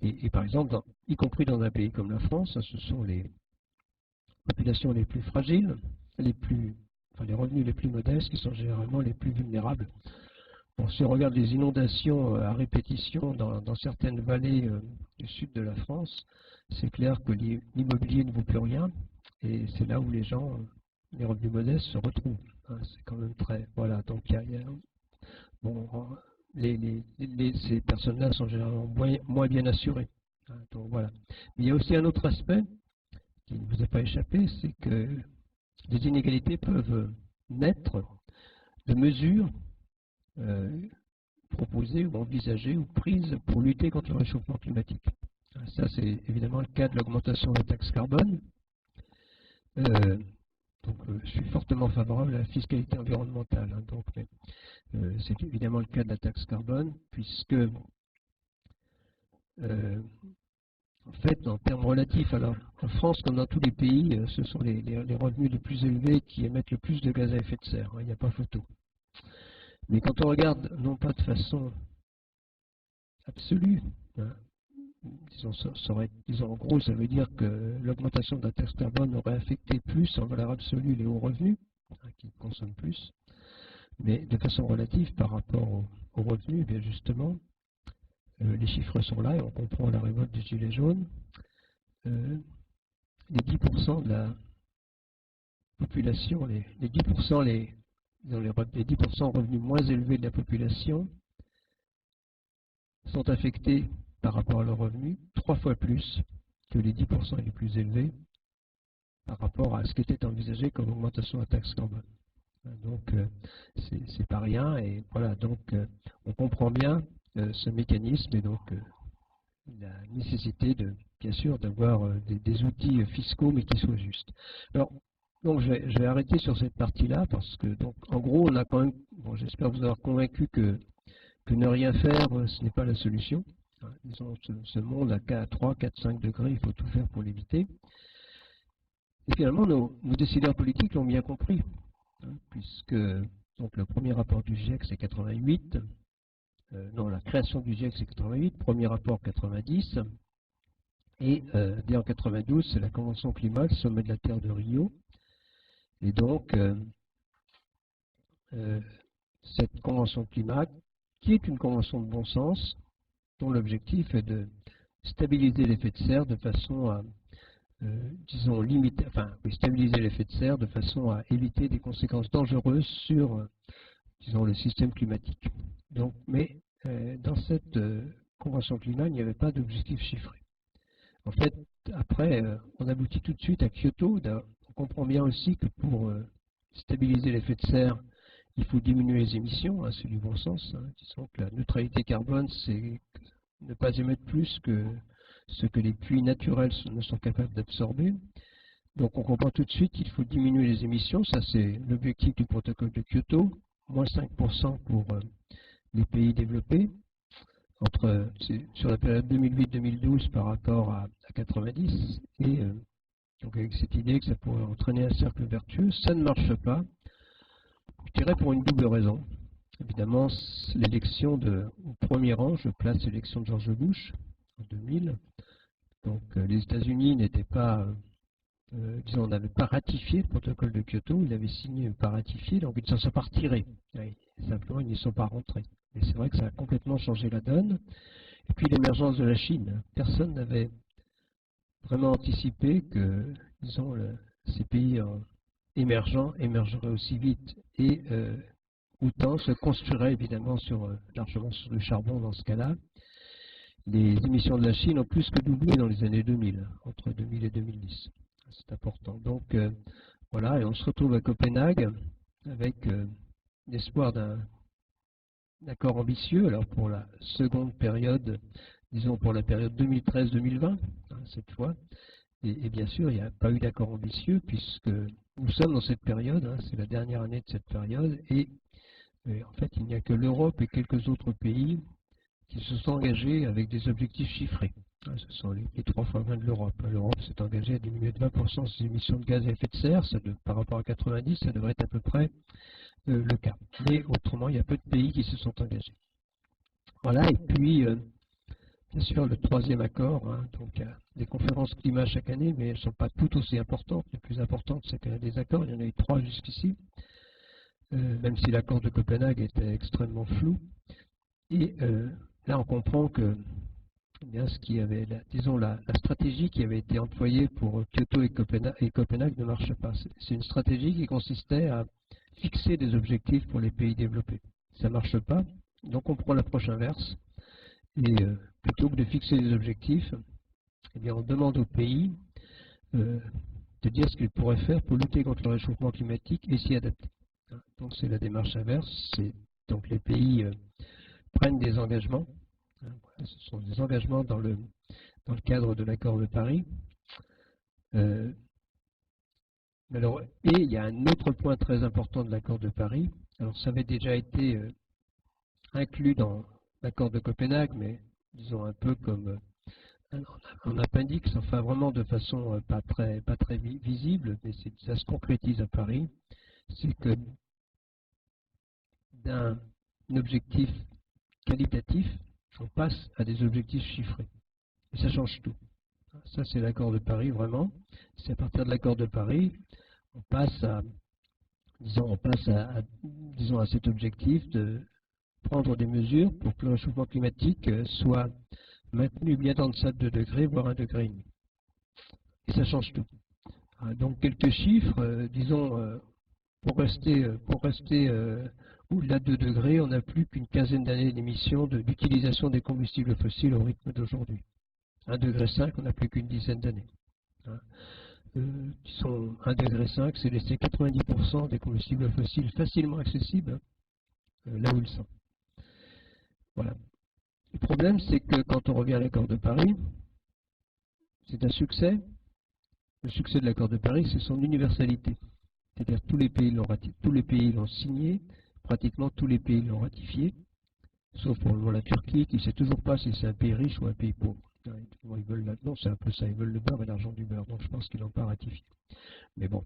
Et par exemple, y compris dans un pays comme la France, ce sont les populations les plus fragiles, les revenus les plus modestes qui sont généralement les plus vulnérables. Bon, si on regarde les inondations à répétition dans certaines vallées du sud de la France, c'est clair que l'immobilier ne vaut plus rien, et c'est là où les gens, les revenus modestes, se retrouvent. Hein, c'est quand même très... Voilà, donc bon, ces personnes-là sont généralement moins bien assurées. Hein, donc voilà. Mais il y a aussi un autre aspect qui ne vous a pas échappé, c'est que les inégalités peuvent naître de mesures proposées ou envisagées ou prises pour lutter contre le réchauffement climatique. Ça, c'est évidemment le cas de l'augmentation de la taxe carbone. Je suis fortement favorable à la fiscalité environnementale. Hein, c'est évidemment le cas de la taxe carbone, puisque en fait, en termes relatifs, alors en France, comme dans tous les pays, ce sont les revenus les plus élevés qui émettent le plus de gaz à effet de serre. Hein, il n'y a pas photo. Mais quand on regarde, non pas de façon absolue, hein, disons en gros, ça veut dire que l'augmentation de la taxe carbone aurait affecté plus en valeur absolue les hauts revenus, hein, qui consomment plus, mais de façon relative par rapport aux revenus, bien justement, les chiffres sont là et on comprend la révolte des Gilets jaunes. Les 10% de la population, les 10% les 10% revenus moins élevés de la population sont affectés par rapport à leurs revenus 3 fois plus que les 10% les plus élevés par rapport à ce qui était envisagé comme augmentation de la taxe carbone. Donc c'est pas rien, et voilà, donc on comprend bien ce mécanisme et donc la nécessité bien sûr d'avoir des outils fiscaux mais qui soient justes. Alors donc je vais arrêter sur cette partie-là parce que donc en gros on a quand même, bon, j'espère vous avoir convaincu que ne rien faire ce n'est pas la solution. Hein, disons, ce monde à 3, 4, 5 degrés, il faut tout faire pour l'éviter. Et finalement nos décideurs politiques l'ont bien compris, hein, puisque donc le premier rapport du GIEC c'est 88. Non, la création du GIEC c'est 88, premier rapport 90, et dès en 92 c'est la Convention climat, le sommet de la Terre de Rio, et donc cette Convention climat, qui est une convention de bon sens, dont l'objectif est de stabiliser l'effet de serre de façon à, disons, stabiliser l'effet de serre de façon à éviter des conséquences dangereuses sur disons, le système climatique. Donc, mais dans cette convention climat, il n'y avait pas d'objectif chiffré. En fait, après, on aboutit tout de suite à Kyoto. On comprend bien aussi que pour stabiliser l'effet de serre, il faut diminuer les émissions, hein, c'est du bon sens. Hein. Disons que la neutralité carbone, c'est ne pas émettre plus que ce que les puits naturels ne sont capables d'absorber. Donc on comprend tout de suite qu'il faut diminuer les émissions. Ça, c'est l'objectif du protocole de Kyoto. Moins 5% pour les pays développés, sur la période 2008-2012 par rapport à 90, et donc avec cette idée que ça pourrait entraîner un cercle vertueux. Ça ne marche pas. Je dirais pour une double raison. Évidemment, l'élection au premier rang, je place l'élection de George Bush en 2000. Donc les États-Unis n'étaient pas, disons, n'avaient pas ratifié le protocole de Kyoto, ils l'avaient signé mais pas ratifié, donc ils ne s'en sont pas retirés. Oui, simplement, ils n'y sont pas rentrés. Et c'est vrai que ça a complètement changé la donne. Et puis l'émergence de la Chine. Personne n'avait vraiment anticipé que, disons, ces pays émergents émergeraient aussi vite et autant se construiraient évidemment largement sur le charbon dans ce cas-là. Les émissions de la Chine ont plus que doublé dans les années 2000, entre 2000 et 2010. C'est important. Donc voilà, et on se retrouve à Copenhague avec l'espoir d'un accord ambitieux, alors pour la seconde période, disons pour la période 2013-2020, cette fois. Et bien sûr, il n'y a pas eu d'accord ambitieux puisque nous sommes dans cette période, c'est la dernière année de cette période, et en fait, il n'y a que l'Europe et quelques autres pays qui se sont engagés avec des objectifs chiffrés. Ce sont les 3 fois 20 de l'Europe. L'Europe s'est engagée à diminuer de 20% ses émissions de gaz à effet de serre. Par rapport à 90, ça devrait être à peu près le cas. Mais autrement, il y a peu de pays qui se sont engagés. Voilà, et puis, bien sûr, le troisième accord, donc il y a des conférences climat chaque année, mais elles ne sont pas toutes aussi importantes. Les plus importantes, c'est qu'il y a des accords, il y en a eu 3 jusqu'ici, même si l'accord de Copenhague était extrêmement flou. Et là, on comprend que ce qui avait, disons, la stratégie qui avait été employée pour Kyoto et Copenhague ne marche pas. C'est une stratégie qui consistait à fixer des objectifs pour les pays développés. Ça ne marche pas, donc on prend l'approche inverse. Et plutôt que de fixer des objectifs, eh bien, on demande aux pays de dire ce qu'ils pourraient faire pour lutter contre le réchauffement climatique et s'y adapter. Donc c'est la démarche inverse. Donc les pays prennent des engagements. Ce sont des engagements dans le cadre de l'accord de Paris. Et il y a un autre point très important de l'accord de Paris. Alors ça avait déjà été inclus dans l'accord de Copenhague, mais disons un peu comme en appendice, enfin vraiment de façon pas très visible, mais ça se concrétise à Paris. C'est que d'un objectif qualitatif, on passe à des objectifs chiffrés. Et ça change tout. Ça, c'est l'accord de Paris, vraiment. C'est à partir de l'accord de Paris, on passe à cet objectif de prendre des mesures pour que le réchauffement climatique soit maintenu bien en deçà de 2 degrés, voire 1,5 degré. Et ça change tout. Donc quelques chiffres, disons, pour rester au-delà de 2 degrés, on n'a plus qu'une quinzaine d'années d'émissions d'utilisation des combustibles fossiles au rythme d'aujourd'hui. 1,5 degré, on n'a plus qu'une dizaine d'années. Disons 1,5 degré, c'est laisser 90% des combustibles fossiles facilement accessibles là où ils sont. Voilà. Le problème, c'est que quand on revient à l'accord de Paris, c'est un succès. Le succès de l'accord de Paris, c'est son universalité. C'est-à-dire tous les pays l'ont signé, pratiquement tous les pays l'ont ratifié, sauf pour le moment la Turquie, qui ne sait toujours pas si c'est un pays riche ou un pays pauvre. Ils veulent non, c'est un peu ça, ils veulent le beurre et l'argent du beurre, donc je pense qu'ils n'ont pas ratifié. Mais bon,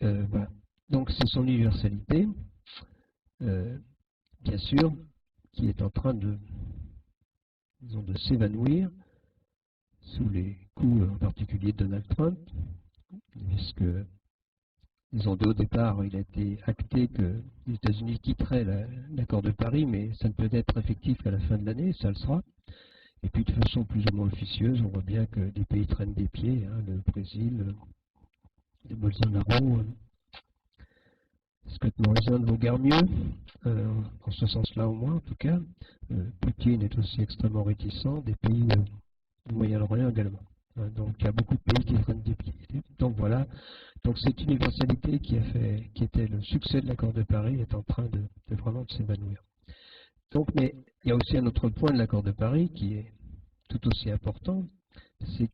voilà. Donc c'est son universalité, bien sûr, qui est en train de s'évanouir sous les coups en particulier de Donald Trump, puisque disons, au départ, il a été acté que les États-Unis quitteraient l'accord de Paris, mais ça ne peut être effectif qu'à la fin de l'année, ça le sera. Et puis de façon plus ou moins officieuse, on voit bien que des pays traînent des pieds, le Brésil, le Bolsonaro, Scott Morrison vaut guère mieux, en ce sens-là au moins en tout cas. Poutine est aussi extrêmement réticent, des pays du Moyen-Orient également. Donc il y a beaucoup de pays qui traînent des pieds. Donc voilà, donc cette universalité qui était le succès de l'accord de Paris est en train de vraiment de s'évanouir. Donc, mais il y a aussi un autre point de l'accord de Paris qui est tout aussi important, c'est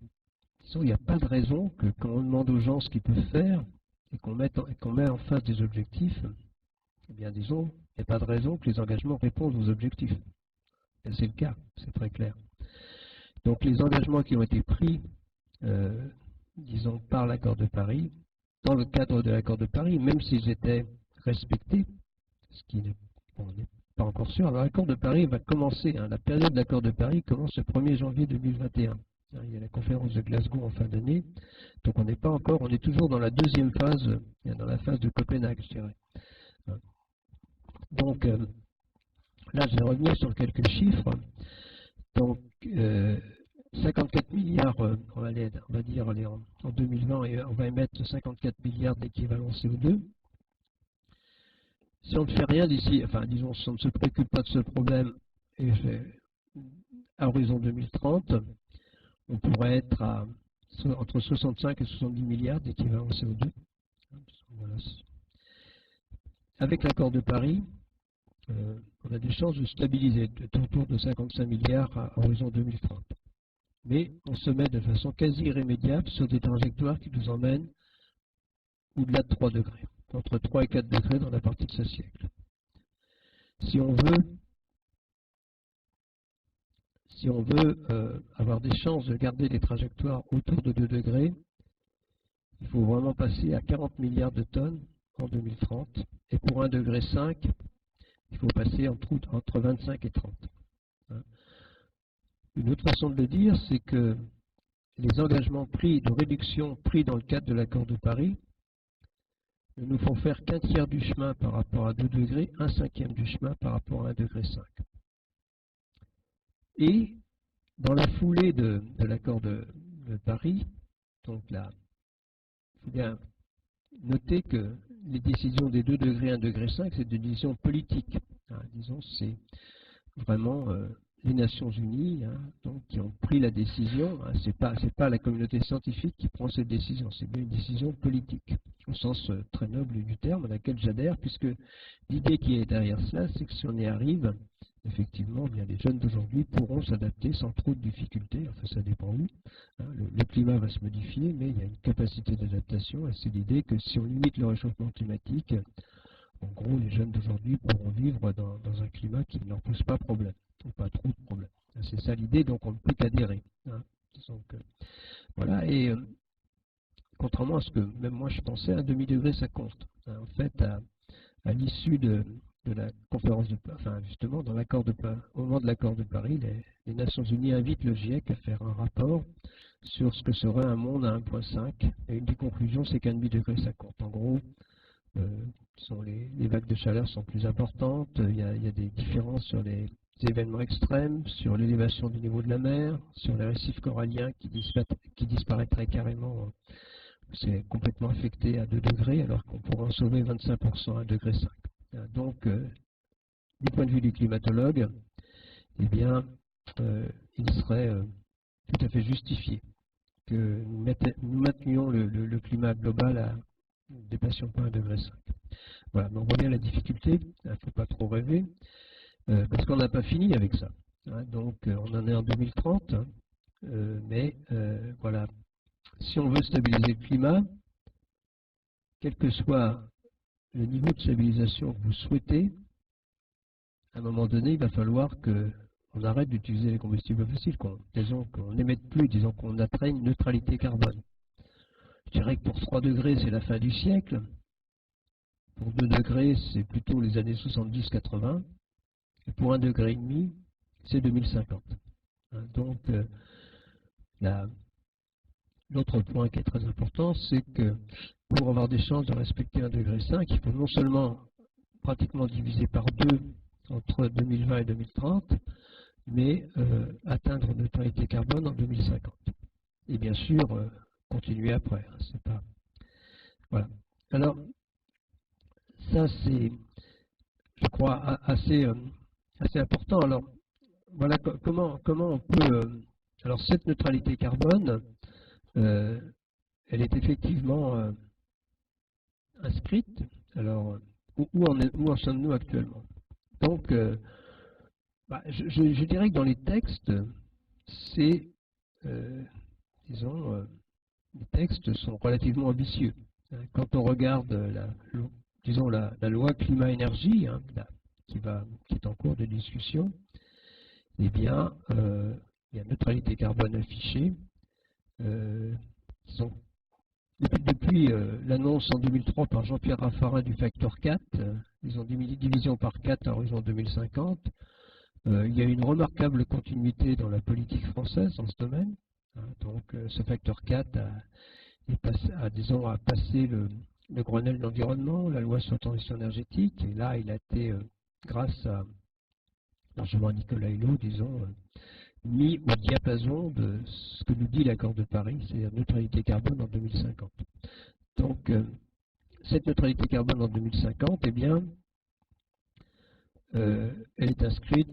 qu'il n'y a pas de raison que quand on demande aux gens ce qu'ils peuvent faire et qu'on met en face des objectifs, eh bien disons, il n'y a pas de raison que les engagements répondent aux objectifs. Et c'est le cas, c'est très clair. Donc les engagements qui ont été pris, disons, par l'accord de Paris, dans le cadre de l'accord de Paris, même s'ils étaient respecté, ce qui n'est pas encore sûr. Alors l'accord de Paris va commencer, la période de l'accord de Paris commence le 1er janvier 2021. Il y a la conférence de Glasgow en fin d'année, donc on n'est pas encore, on est toujours dans la deuxième phase, dans la phase de Copenhague, je dirais. Donc là, je vais revenir sur quelques chiffres. Donc 54 milliards, on va dire en 2020, et on va émettre 54 milliards d'équivalent CO2. Si on ne fait rien d'ici, enfin disons, si on ne se préoccupe pas de ce problème, et à horizon 2030, on pourrait être entre 65 et 70 milliards d'équivalent CO2. Voilà. Avec l'accord de Paris, on a des chances de stabiliser autour de 55 milliards à horizon 2030. Mais on se met de façon quasi irrémédiable sur des trajectoires qui nous emmènent au-delà de 3 degrés, entre 3 et 4 degrés dans la partie de ce siècle. Si on veut avoir des chances de garder les trajectoires autour de 2 degrés, il faut vraiment passer à 40 milliards de tonnes en 2030. Et pour 1,5 degré, il faut passer entre 25 et 30. Une autre façon de le dire, c'est que les engagements pris de réduction pris dans le cadre de l'accord de Paris ne nous font faire qu'un tiers du chemin par rapport à 2 degrés, un cinquième du chemin par rapport à 1,5 degré. Et dans la foulée de l'accord de Paris, donc là, il faut bien noter que les décisions des 2 degrés, 1,5 degré, c'est des décisions politiques. Disons, c'est vraiment les Nations Unies donc, qui ont pris la décision. Ce n'est pas la communauté scientifique qui prend cette décision, c'est bien une décision politique, au sens très noble du terme, à laquelle j'adhère, puisque l'idée qui est derrière cela, c'est que si on y arrive, effectivement, bien, les jeunes d'aujourd'hui pourront s'adapter sans trop de difficultés, enfin ça dépend où. Le climat va se modifier, mais il y a une capacité d'adaptation, et c'est l'idée que si on limite le réchauffement climatique, en gros, les jeunes d'aujourd'hui pourront vivre dans un climat qui ne leur pose pas problème, ou pas trop de problème. C'est ça l'idée, donc on ne peut qu'adhérer. Voilà, et contrairement à ce que même moi je pensais, un demi-degré ça compte. En fait, à l'issue de la conférence de Paris, enfin justement, au moment de l'accord de Paris, les Nations Unies invitent le GIEC à faire un rapport sur ce que serait un monde à 1,5, et une des conclusions, c'est qu'un demi-degré ça compte. En gros, les vagues de chaleur sont plus importantes, il y a des différences sur les événements extrêmes, sur l'élévation du niveau de la mer, sur les récifs coralliens qui disparaîtraient carrément. C'est complètement affecté à 2 degrés, alors qu'on pourrait en sauver 25% à 1,5 degré. Donc, du point de vue du climatologue, eh bien, il serait tout à fait justifié que nous maintenions le climat global à ne dépassions pas 1,5 degré. Voilà, mais on voit bien la difficulté, il ne faut pas trop rêver, parce qu'on n'a pas fini avec ça. Donc, on en est en 2030, mais voilà. Si on veut stabiliser le climat, quel que soit le niveau de stabilisation que vous souhaitez, à un moment donné, il va falloir qu'on arrête d'utiliser les combustibles fossiles, qu'on n'émette plus, disons qu'on atteigne une neutralité carbone. Je dirais que pour 3 degrés, c'est la fin du siècle. Pour 2 degrés, c'est plutôt les années 70-80. Et pour 1,5 degré, c'est 2050. Donc, l'autre point qui est très important, c'est que pour avoir des chances de respecter 1,5 degré, il faut non seulement pratiquement diviser par 2 entre 2020 et 2030, mais atteindre neutralité carbone en 2050. Et bien sûr, continuer après. C'est pas... Voilà. Alors, ça c'est, je crois, assez important. Alors, voilà comment on peut... alors, cette neutralité carbone, elle est effectivement inscrite. Alors, où en sommes-nous actuellement? Donc, je dirais que dans les textes, c'est, disons, les textes sont relativement ambitieux. Quand on regarde la loi climat-énergie, qui est en cours de discussion, eh bien, il y a neutralité carbone affichée. Depuis l'annonce en 2003 par Jean-Pierre Raffarin du facteur 4, ils ont division par 4 à l'horizon 2050, il y a une remarquable continuité dans la politique française dans ce domaine. Donc ce facteur 4 a passé le Grenelle de l'environnement, la loi sur la transition énergétique, et là il a été, grâce à largement Nicolas Hulot, disons, mis au diapason de ce que nous dit l'accord de Paris, c'est-à-dire neutralité carbone en 2050. Donc cette neutralité carbone en 2050, eh bien, elle est inscrite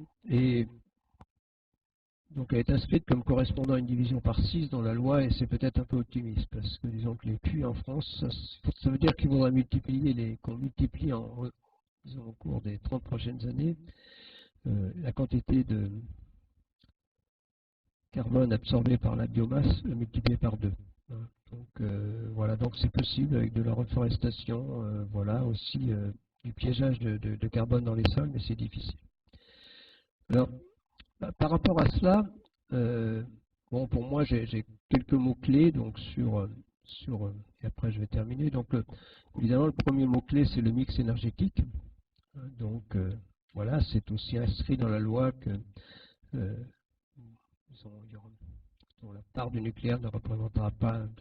comme correspondant à une division par 6 dans la loi, et c'est peut-être un peu optimiste, parce que disons que les puits en France, ça veut dire qu'il faudra qu'on multiplie disons, au cours des 30 prochaines années la quantité de carbone absorbé par la biomasse multipliée par 2. Donc voilà, donc c'est possible avec de la reforestation, voilà, aussi du piégeage de carbone dans les sols, mais c'est difficile. Alors, par rapport à cela, bon, pour moi, j'ai quelques mots-clés donc et après je vais terminer. Donc, évidemment, le premier mot-clé, c'est le mix énergétique. Donc, voilà, c'est aussi inscrit dans la loi que la part du nucléaire ne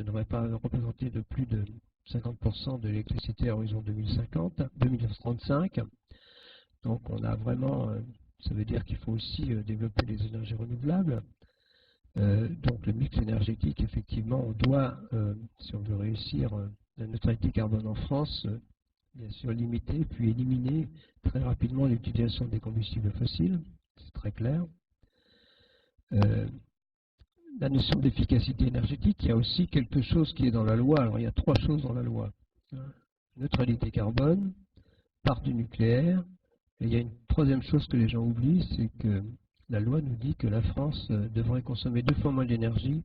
devrait pas représenter de plus de 50% de l'électricité à horizon 2035. Donc, on a vraiment... ça veut dire qu'il faut aussi développer les énergies renouvelables. Donc le mix énergétique, effectivement, on doit, si on veut réussir la neutralité carbone en France, bien sûr limiter puis éliminer très rapidement l'utilisation des combustibles fossiles, c'est très clair. La notion d'efficacité énergétique, il y a aussi quelque chose qui est dans la loi. Alors il y a 3 choses dans la loi. Neutralité carbone, part du nucléaire. Et il y a une 3e chose que les gens oublient, c'est que la loi nous dit que la France devrait consommer 2 fois moins d'énergie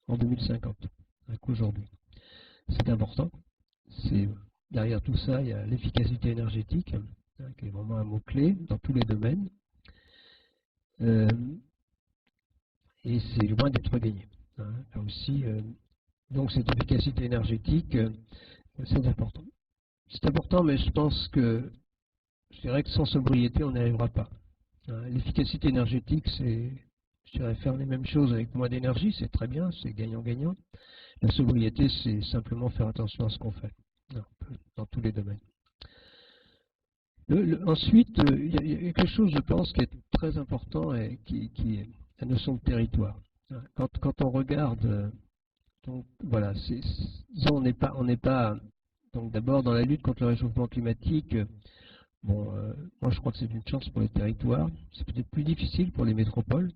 en 2050 qu'aujourd'hui. C'est important. Derrière tout ça, il y a l'efficacité énergétique, qui est vraiment un mot-clé dans tous les domaines. Et c'est loin d'être gagné. Là aussi, donc cette efficacité énergétique, c'est important. C'est important, mais je pense que je dirais que sans sobriété, on n'y arrivera pas. L'efficacité énergétique, c'est, je dirais, faire les mêmes choses avec moins d'énergie, c'est très bien, c'est gagnant-gagnant. La sobriété, c'est simplement faire attention à ce qu'on fait, dans tous les domaines. Ensuite, il y a quelque chose, je pense, qui est très important et qui est la notion de territoire. Quand on regarde, donc voilà, on n'est pas, donc d'abord dans la lutte contre le réchauffement climatique. Bon, moi je crois que c'est une chance pour les territoires. C'est peut-être plus difficile pour les métropoles,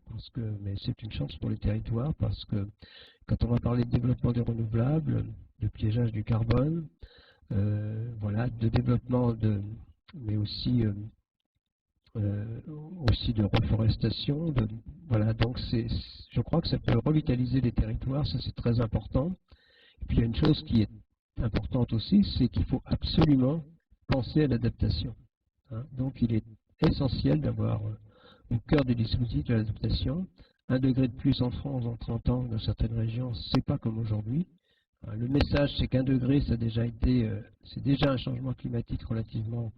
mais c'est une chance pour les territoires parce que quand on va parler de développement des renouvelables, de piégeage du carbone, voilà, de développement mais aussi de reforestation, voilà, donc je crois que ça peut revitaliser les territoires, ça c'est très important. Et puis il y a une chose qui est importante aussi, c'est qu'il faut absolument penser à l'adaptation. Donc il est essentiel d'avoir au cœur des dispositifs de l'adaptation 1 degré de plus en France en 30 ans dans certaines régions, c'est pas comme aujourd'hui. Le message c'est qu'1 degré, c'est déjà un changement climatique relativement,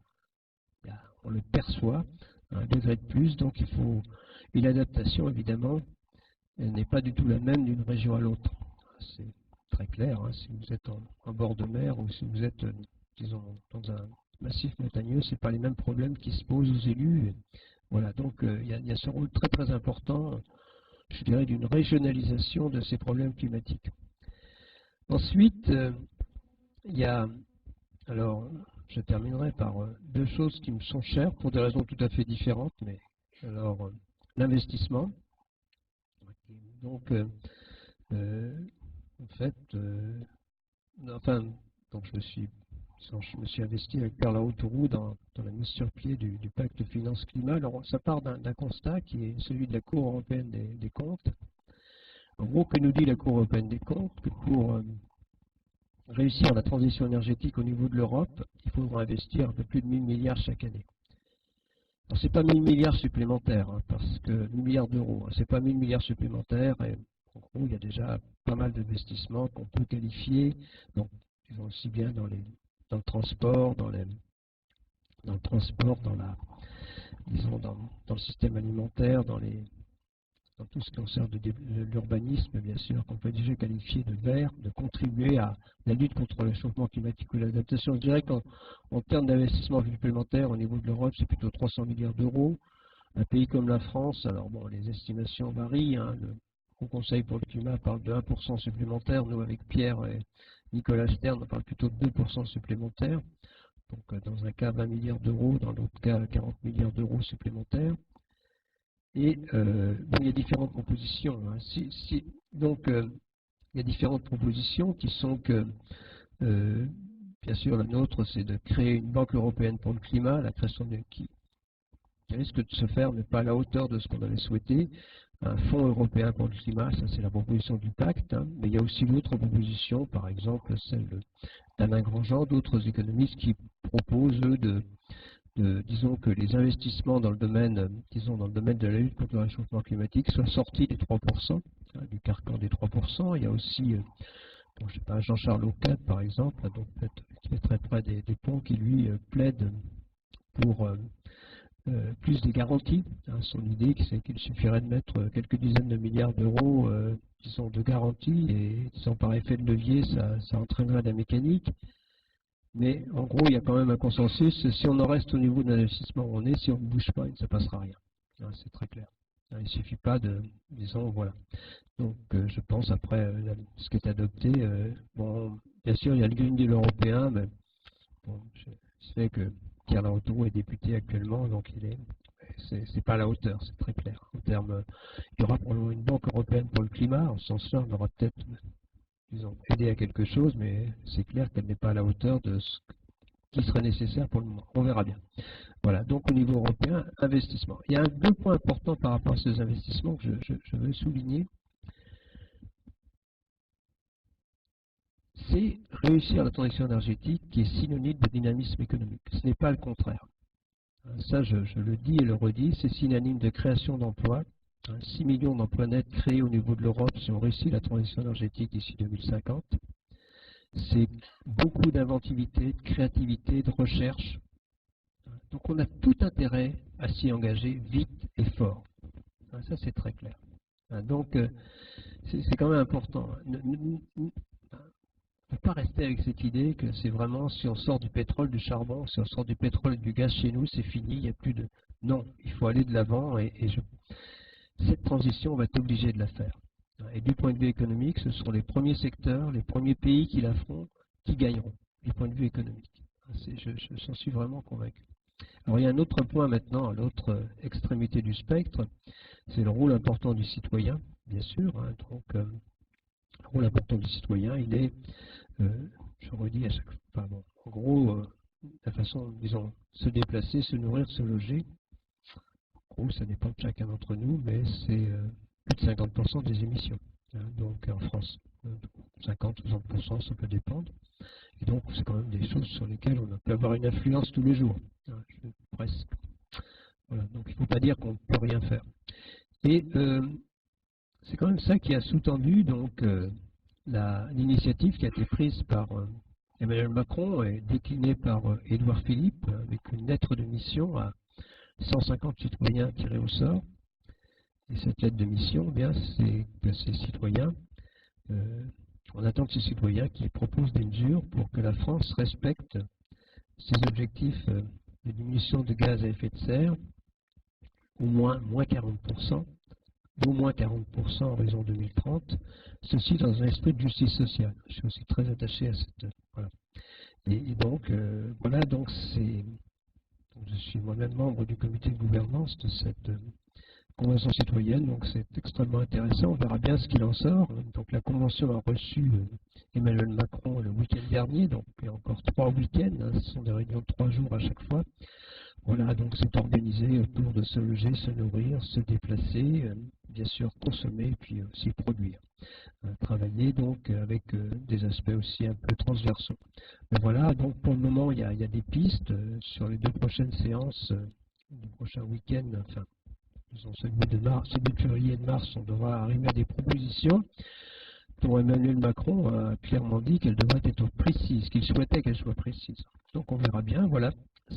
on le perçoit, 1 degré de plus, donc et l'adaptation évidemment, elle n'est pas du tout la même d'une région à l'autre. C'est très clair, si vous êtes en bord de mer ou si vous êtes, disons, dans un massif montagneux, ce n'est pas les mêmes problèmes qui se posent aux élus. Voilà, donc il y a ce rôle très très important, je dirais, d'une régionalisation de ces problèmes climatiques. Ensuite, il y a, alors je terminerai par 2 choses qui me sont chères pour des raisons tout à fait différentes, mais alors l'investissement. Donc, en fait, donc je me suis investi avec Pierre Laroutourou dans la mise sur pied du pacte finance-climat. Alors, ça part d'un constat qui est celui de la Cour européenne des comptes. En gros, que nous dit la Cour européenne des comptes? Que pour réussir la transition énergétique au niveau de l'Europe, il faudra investir un peu plus de 1000 milliards chaque année. Alors, ce n'est pas 1000 milliards supplémentaires, parce que 1000 milliards d'euros, c'est pas 1000 milliards supplémentaires, et en gros, il y a déjà pas mal d'investissements qu'on peut qualifier, donc, disons aussi bien dans le transport, dans le transport, disons, dans le système alimentaire, dans tout ce qui concerne l'urbanisme, bien sûr, qu'on peut déjà qualifier de vert, de contribuer à la lutte contre le changement climatique ou l'adaptation. Je dirais qu'en termes d'investissement supplémentaire au niveau de l'Europe, c'est plutôt 300 milliards d'euros. Un pays comme la France, alors bon, les estimations varient, hein, le Haut Conseil pour le climat parle de 1% supplémentaire, nous avec Pierre et Nicolas Stern, on parle plutôt de 2% supplémentaires. Donc dans un cas 20 milliards d'euros, dans l'autre cas 40 milliards d'euros supplémentaires. Et bon, il y a différentes propositions. Hein. Donc, il y a différentes propositions qui sont que, bien sûr, la nôtre, c'est de créer une banque européenne pour le climat, la création qui risque de se faire, mais pas à la hauteur de ce qu'on avait souhaité. Un fonds européen pour le climat, ça c'est la proposition du pacte. Hein. Mais il y a aussi d'autres propositions, par exemple celle d'Alain Grandjean, d'autres économistes qui proposent, eux, disons que les investissements dans le domaine, de la lutte contre le réchauffement climatique soient sortis des 3%, hein, du carcan des 3%. Il y a aussi, bon, je sais pas, Jean-Charles Auquette, par exemple, donc qui est très près des ponts, qui lui plaide pour plus de garanties. Hein. Son idée, c'est qu'il suffirait de mettre quelques dizaines de milliards d'euros, disons, de garanties, et disons, par effet de levier, ça entraînerait de la mécanique. Mais en gros, il y a quand même un consensus. Si on en reste au niveau d'investissement où on est, si on ne bouge pas, il ne se passera rien. C'est très clair. Il ne suffit pas de, disons, voilà. Donc, je pense après ce qui est adopté. Bon, bien sûr, il y a le Green Deal européen, mais bon, je sais que Pierre Laroutourou est député actuellement, donc c'est pas à la hauteur, c'est très clair. En termes, il y aura probablement une banque européenne pour le climat. En ce sens-là, on aura peut-être, disons, aidé à quelque chose, mais c'est clair qu'elle n'est pas à la hauteur de ce qui serait nécessaire pour le moment. On verra bien. Voilà, donc au niveau européen, investissement. Il y a deux points importants par rapport à ces investissements que je veux souligner. C'est réussir la transition énergétique qui est synonyme de dynamisme économique. Ce n'est pas le contraire. Ça, je le dis et le redis, c'est synonyme de création d'emplois. 6 millions d'emplois nets créés au niveau de l'Europe si on réussit la transition énergétique d'ici 2050. C'est beaucoup d'inventivité, de créativité, de recherche. Donc on a tout intérêt à s'y engager vite et fort. Ça, c'est très clair. Donc, c'est quand même important. Ne pas rester avec cette idée que c'est vraiment, si on sort du pétrole, du charbon, si on sort du pétrole et du gaz chez nous, c'est fini, il n'y a plus de... Non, il faut aller de l'avant cette transition, on va être obligé de la faire. Et du point de vue économique, ce sont les premiers secteurs, les premiers pays qui la feront, qui gagneront, du point de vue économique. J'en suis vraiment convaincu. Alors il y a un autre point maintenant, à l'autre extrémité du spectre, c'est le rôle important du citoyen, bien sûr. Hein. Donc, le rôle important du citoyen, il est, je redis à chaque fois, enfin, bon, en gros, la façon, disons, se déplacer, se nourrir, se loger. En gros, ça dépend de chacun d'entre nous, mais c'est plus de 50% des émissions. Hein, donc en France, 50-60%, ça peut dépendre. Et donc, c'est quand même des choses sur lesquelles on peut avoir une influence tous les jours. Hein, presque. Voilà, donc il ne faut pas dire qu'on ne peut rien faire. Et c'est quand même ça qui a sous-tendu donc l'initiative qui a été prise par Emmanuel Macron et déclinée par Édouard Philippe, avec une lettre de mission à 150 citoyens tirés au sort. Et cette lettre de mission, eh bien, c'est que ces citoyens, on attend de ces citoyens qui proposent des mesures pour que la France respecte ses objectifs de diminution de gaz à effet de serre, au moins 40%, d'au moins 40% en horizon 2030, ceci dans un esprit de justice sociale. Je suis aussi très attaché à cette... Voilà. Et donc, voilà, donc je suis moi-même membre du comité de gouvernance de cette convention citoyenne, donc c'est extrêmement intéressant, on verra bien ce qu'il en sort. Donc la convention a reçu Emmanuel Macron le week-end dernier, donc il y a encore 3 week-ends, hein, ce sont des réunions de 3 jours à chaque fois. Voilà, donc c'est organisé autour de se loger, se nourrir, se déplacer, bien sûr consommer et puis aussi produire. Travailler donc avec des aspects aussi un peu transversaux. Mais voilà, donc pour le moment il y a des pistes sur les 2 prochaines séances, du prochain week-end, enfin disons, celui de février et de mars, on devra arriver à des propositions dont Emmanuel Macron a clairement dit qu'elles devraient être précises, qu'il souhaitait qu'elles soient précises. Donc on verra bien, voilà,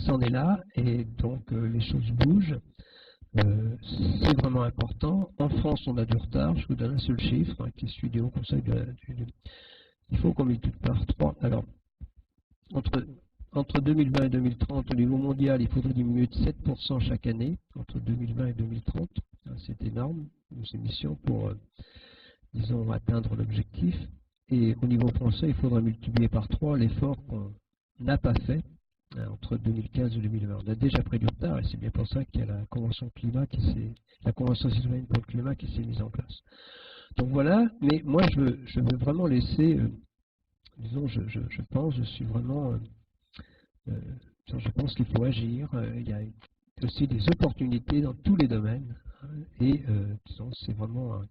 c'en est là, et donc les choses bougent. C'est vraiment important. En France, on a du retard. Je vous donne un seul chiffre qui est celui du Haut Conseil il faut qu'on multiplie par 3. Alors, entre 2020 et 2030, au niveau mondial, il faudrait diminuer de 7% chaque année, entre 2020 et 2030. C'est énorme, nos émissions, pour, disons, atteindre l'objectif. Et au niveau français, il faudra multiplier par 3 l'effort qu'on n'a pas fait entre 2015 et 2020. On a déjà pris du retard, et c'est bien pour ça qu'il y a la Convention climat la Convention citoyenne pour le climat qui s'est mise en place. Donc voilà, mais moi je veux vraiment laisser, disons, je suis vraiment, je pense qu'il faut agir. Il y a aussi des opportunités dans tous les domaines, et disons, c'est vraiment,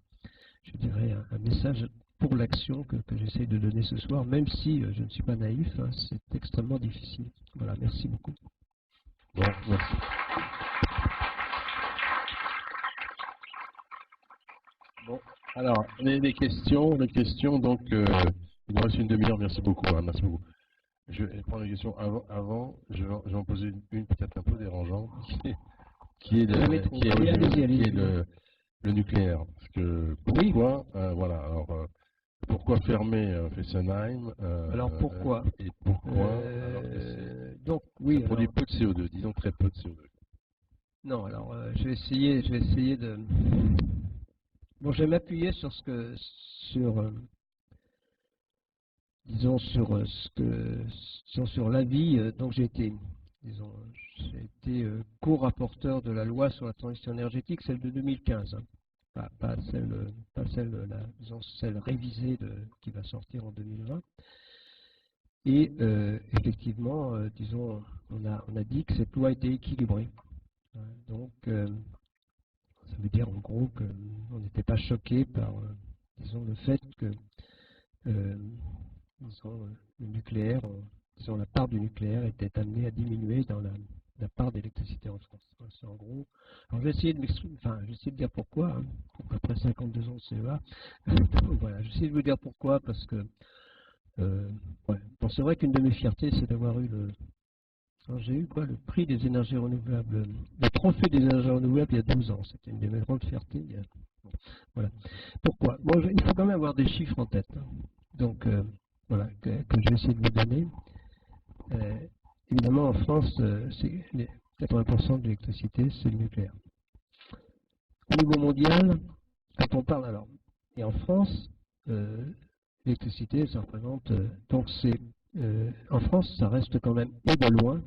je dirais, un message pour l'action que j'essaie de donner ce soir, même si je ne suis pas naïf, c'est extrêmement difficile. Voilà, merci beaucoup. Bon, merci. Bon, alors, les questions, donc, il nous reste une demi-heure, merci beaucoup, merci beaucoup. Je vais prendre les questions avant je vais en poser une peut-être un peu dérangeante, qui est le nucléaire. Parce que pourquoi, voilà, alors, pourquoi fermer Fessenheim Alors pourquoi et pourquoi donc oui, ça produit peu de CO2, disons très peu de CO2. Non, alors je vais essayer de. Bon, je vais m'appuyer sur disons sur l'avis. Donc j'ai été co-rapporteur de la loi sur la transition énergétique, celle de 2015. Pas celle révisée qui va sortir en 2020. Et effectivement, disons, on a dit que cette loi était équilibrée. Donc, ça veut dire en gros qu'on n'était pas choqué par, disons, le fait que, disons, le nucléaire, disons, la part du nucléaire était amenée à diminuer dans la part d'électricité en France. C'est en gros. Alors, je vais essayer de dire pourquoi. Après 52 ans de CEA, voilà, j'essaie de vous dire pourquoi, parce que ouais. Bon, c'est vrai qu'une de mes fiertés, c'est d'avoir eu j'ai eu le prix des énergies renouvelables, le trophée des énergies renouvelables il y a 12 ans. C'était une de mes grandes fiertés. Voilà. Pourquoi? Bon, il faut quand même avoir des chiffres en tête. Donc, voilà, que je vais essayer de vous donner. Évidemment, en France, 80% de l'électricité, c'est le nucléaire. Au niveau mondial, quand on parle alors, et en France, l'électricité, ça représente, donc en France, ça reste quand même, et de loin,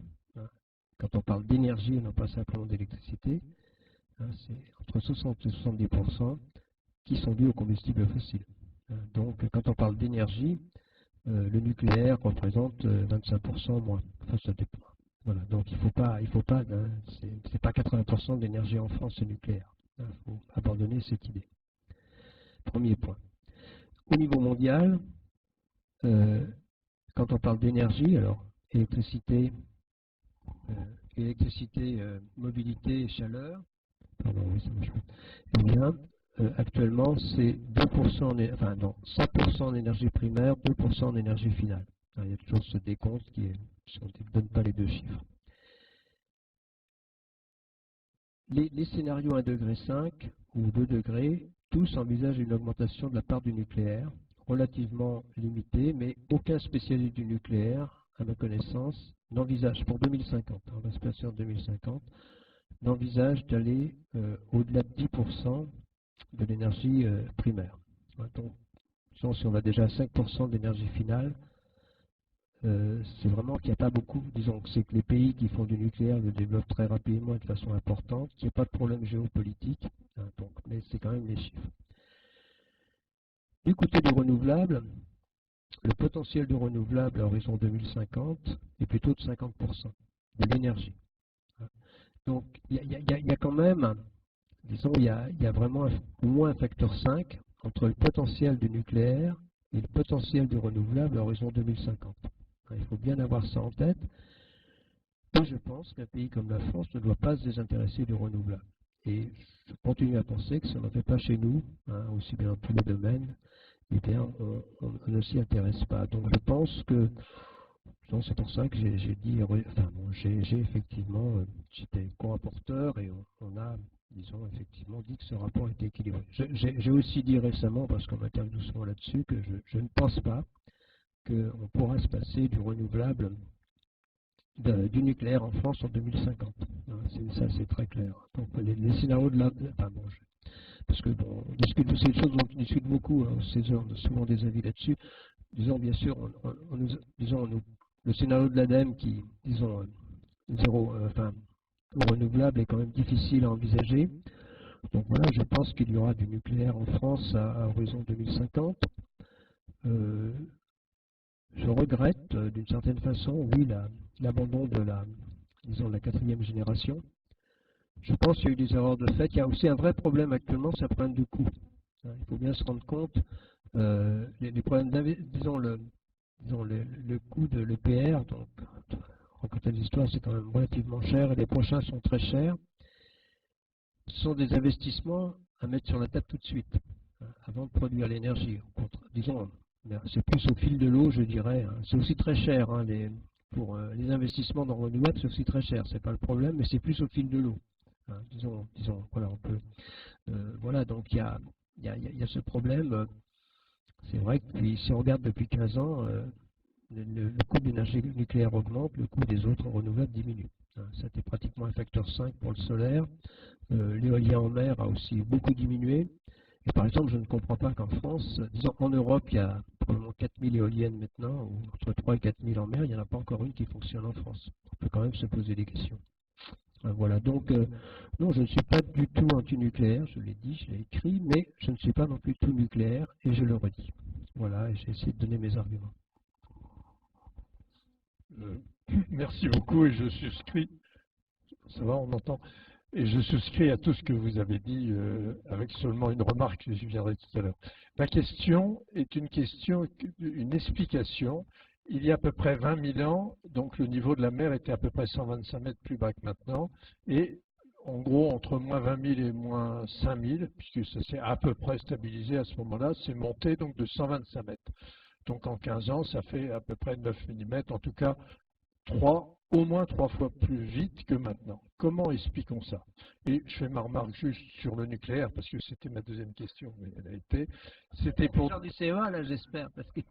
quand on parle d'énergie, on n'a pas simplement d'électricité, c'est entre 60 et 70% qui sont dus aux combustibles fossiles. Donc, quand on parle d'énergie, le nucléaire représente 25% moins. Enfin, ça dépend. Voilà. Donc, il faut pas, c'est pas 80% de l'énergie en France, c'est nucléaire. Il faut abandonner cette idée. Premier point. Au niveau mondial, quand on parle d'énergie, alors électricité, mobilité et chaleur, pardon, oui, ça marche pas. Eh bien, actuellement, c'est 100% en énergie primaire, 2% en énergie finale. Alors, il y a toujours ce décompte qui ne donne pas les deux chiffres. Les scénarios 1,5 degré ou 2 degrés, tous envisagent une augmentation de la part du nucléaire, relativement limitée, mais aucun spécialiste du nucléaire, à ma connaissance, n'envisage pour 2050, on va se placer en 2050, n'envisage d'aller au-delà de 10% de l'énergie primaire. Donc, si on va déjà à 5% d'énergie finale, c'est vraiment qu'il n'y a pas beaucoup, disons que c'est que les pays qui font du nucléaire le développent très rapidement et de façon importante, qu'il n'y a pas de problème géopolitique, mais c'est quand même les chiffres. Du côté du renouvelable, le potentiel du renouvelable à horizon 2050 est plutôt de 50% de l'énergie. Donc il y a quand même, disons, il y a vraiment au moins un facteur 5 entre le potentiel du nucléaire et le potentiel du renouvelable à horizon 2050. Il faut bien avoir ça en tête. Et je pense qu'un pays comme la France ne doit pas se désintéresser du renouvelable. Et je continue à penser que si on n'en fait pas chez nous, hein, aussi bien dans tous les domaines, eh bien, on ne s'y intéresse pas. Donc je pense que c'est pour ça que j'ai dit, enfin bon, j'ai effectivement, j'étais co-rapporteur et on a, disons, effectivement dit que ce rapport était équilibré. J'ai aussi dit récemment, parce qu'on m'interviewe doucement là-dessus, que je ne pense pas qu'on pourra se passer du renouvelable, du nucléaire en France en 2050. Ça, c'est très clair. Donc les scénarios de la... Enfin, bon, parce que bon, on discute de ces choses dont on discute beaucoup, hein, au CESE, on a souvent des avis là-dessus. Disons, bien sûr, le scénario de l'ADEME qui, disons, renouvelable est quand même difficile à envisager. Donc voilà, je pense qu'il y aura du nucléaire en France à horizon 2050. Je regrette, d'une certaine façon, oui, l'abandon de la 4e génération. Je pense qu'il y a eu des erreurs de fait. Il y a aussi un vrai problème actuellement, c'est un problème de coût. Il faut bien se rendre compte, les problèmes disons le coût de l'EPR, donc en côté de l'histoire, c'est quand même relativement cher, et les prochains sont très chers. Ce sont des investissements à mettre sur la table tout de suite, avant de produire l'énergie. Disons, c'est plus au fil de l'eau, je dirais. C'est aussi très cher, hein, pour les investissements dans le renouvelable, c'est aussi très cher. C'est pas le problème, mais c'est plus au fil de l'eau. Disons, voilà, on peut. Voilà, donc il y a ce problème. C'est vrai que si on regarde depuis 15 ans, le coût de l'énergie nucléaire augmente, le coût des autres renouvelables diminue. C'était pratiquement un facteur 5 pour le solaire. L'éolien en mer a aussi beaucoup diminué. Et par exemple, je ne comprends pas qu'en France, disons en Europe, il y a probablement 4000 éoliennes maintenant, ou entre 3 et 4000 en mer, il n'y en a pas encore une qui fonctionne en France. On peut quand même se poser des questions. Voilà, donc non, je ne suis pas du tout anti-nucléaire, je l'ai dit, je l'ai écrit, mais je ne suis pas non plus tout nucléaire, et je le redis. Voilà, et j'ai essayé de donner mes arguments. Merci beaucoup, et je souscris, ça va, on entend, et je souscris à tout ce que vous avez dit, avec seulement une remarque, j'y viendrai tout à l'heure. Ma question est une explication. Il y a à peu près 20 000 ans, donc le niveau de la mer était à peu près 125 mètres plus bas que maintenant, et en gros, entre moins 20 000 et moins 5 000, puisque ça s'est à peu près stabilisé à ce moment-là, c'est monté donc de 125 mètres. Donc en 15 ans, ça fait à peu près 9 mm, en tout cas au moins 3 fois plus vite que maintenant. Comment expliquons ça? Et je fais ma remarque juste sur le nucléaire, parce que c'était ma deuxième question, mais elle a été. C'était pour... du CEA, là, j'espère, parce qu'ils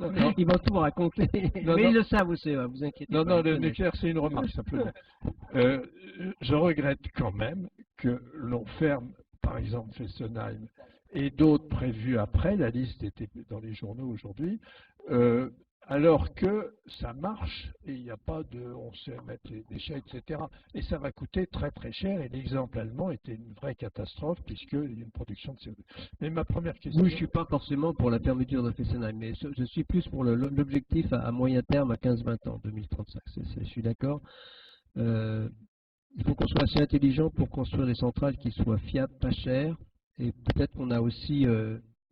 vont tout raconter. Non, mais non. ils le savent au CEA, vous inquiétez pas. Non, le nucléaire, c'est une remarque, simplement. Je regrette quand même que l'on ferme, par exemple, Fessenheim et d'autres prévus après, la liste était dans les journaux aujourd'hui, alors que ça marche et il n'y a pas de, on sait mettre les déchets, etc. Et ça va coûter très très cher, et l'exemple allemand était une vraie catastrophe puisqu'il y a une production de CO2. Mais ma première question... Oui, je ne suis pas forcément pour la fermeture de Fessenheim, mais je suis plus pour l'objectif à moyen terme à 15-20 ans, 2035, je suis d'accord. Il faut qu'on soit assez intelligent pour construire des centrales qui soient fiables, pas chères, et peut-être qu'on a aussi,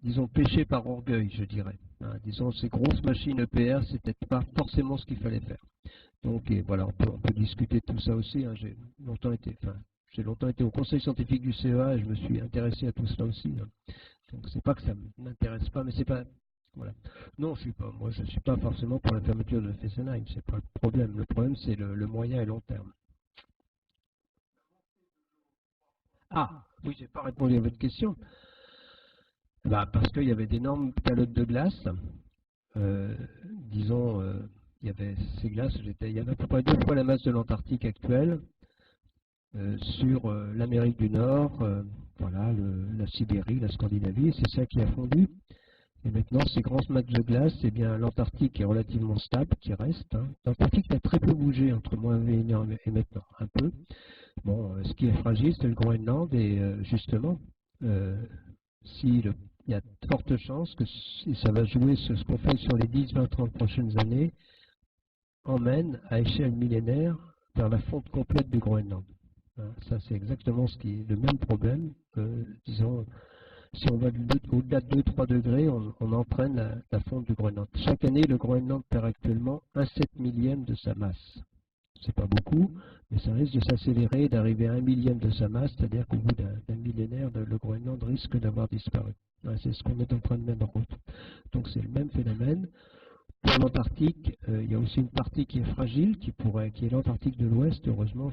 disons, péché par orgueil, je dirais. Disons, ces grosses machines EPR, c'est peut-être pas forcément ce qu'il fallait faire. Donc, et voilà, on peut discuter de tout ça aussi. J'ai longtemps été au conseil scientifique du CEA et je me suis intéressé à tout cela aussi. Donc, c'est pas que ça m'intéresse pas, mais c'est pas... Voilà. Non, moi, je suis pas forcément pour la fermeture de Fessenheim, c'est pas le problème. Le problème, c'est le moyen et long terme. Ah, oui, j'ai pas répondu à votre question. Parce qu'il y avait d'énormes calottes de glace. Disons, il y avait ces glaces, il y avait à peu près 2 fois la masse de l'Antarctique actuelle sur l'Amérique du Nord, voilà, la Sibérie, la Scandinavie, et c'est ça qui a fondu. Et maintenant, ces grands masses de glace, eh bien, l'Antarctique est relativement stable, qui reste. L'Antarctique a très peu bougé entre moins 20 et maintenant, un peu. Bon, ce qui est fragile, c'est le Groenland, et justement, il y a de fortes chances que ça va jouer sur ce qu'on fait sur les 10, 20, 30 prochaines années, emmène à échelle millénaire vers la fonte complète du Groenland. Ça, c'est exactement ce qui est le même problème. Disons, si on va au-delà de 2-3 degrés, on entraîne la fonte du Groenland. Chaque année, le Groenland perd actuellement 1/7 millième de sa masse, c'est pas beaucoup, mais ça risque de s'accélérer, d'arriver à 1/1000 de sa masse, c'est-à-dire qu'au bout d'un millénaire, le Groenland risque d'avoir disparu. Ouais, c'est ce qu'on est en train de mettre en route. Donc c'est le même phénomène. Pour l'Antarctique, il y a aussi une partie qui est fragile, qui est l'Antarctique de l'Ouest, heureusement,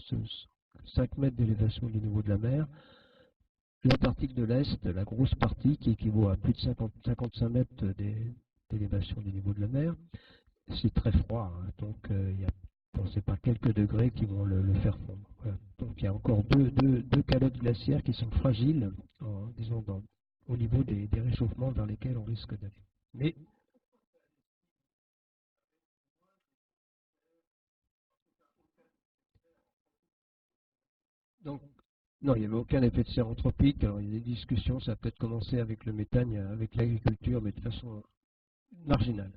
5 mètres d'élévation du niveau de la mer. L'Antarctique de l'Est, la grosse partie, qui équivaut à plus de 55 mètres d'élévation du niveau de la mer, c'est très froid, hein, donc c'est pas quelques degrés qui vont le faire fondre. Voilà. Donc il y a encore deux calottes glaciaires qui sont fragiles, disons, au niveau des réchauffements vers lesquels on risque d'aller. Mais donc, non, il n'y avait aucun effet de serre anthropique. Alors, il y a des discussions, ça a peut-être commencé avec le méthane, avec l'agriculture, mais de façon marginale.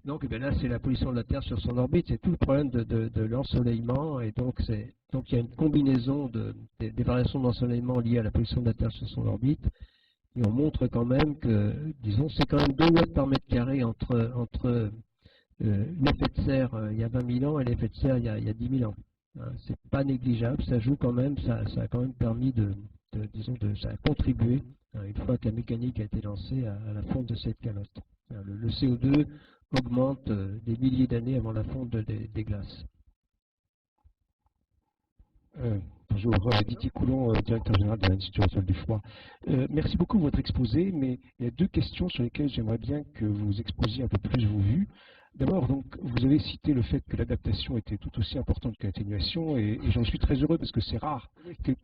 Donc, là, c'est la position de la Terre sur son orbite, c'est tout le problème de l'ensoleillement, et donc il y a une combinaison des variations d'ensoleillement liées à la position de la Terre sur son orbite, et on montre quand même que, disons, c'est quand même 2 watts par mètre carré entre l'effet de serre il y a 20 000 ans et l'effet de serre il y a 10 000 ans. Hein, c'est pas négligeable, ça joue quand même, ça a quand même permis ça a contribué, hein, une fois que la mécanique a été lancée, à la fonte de cette calotte. Hein, le CO2 augmente des milliers d'années avant la fonte des glaces. Bonjour, Didier Coulon, directeur général de l'Institut national du froid. Merci beaucoup pour votre exposé, mais il y a 2 questions sur lesquelles j'aimerais bien que vous exposiez un peu plus vos vues. D'abord, donc, vous avez cité le fait que l'adaptation était tout aussi importante que l'atténuation, et j'en suis très heureux parce que c'est rare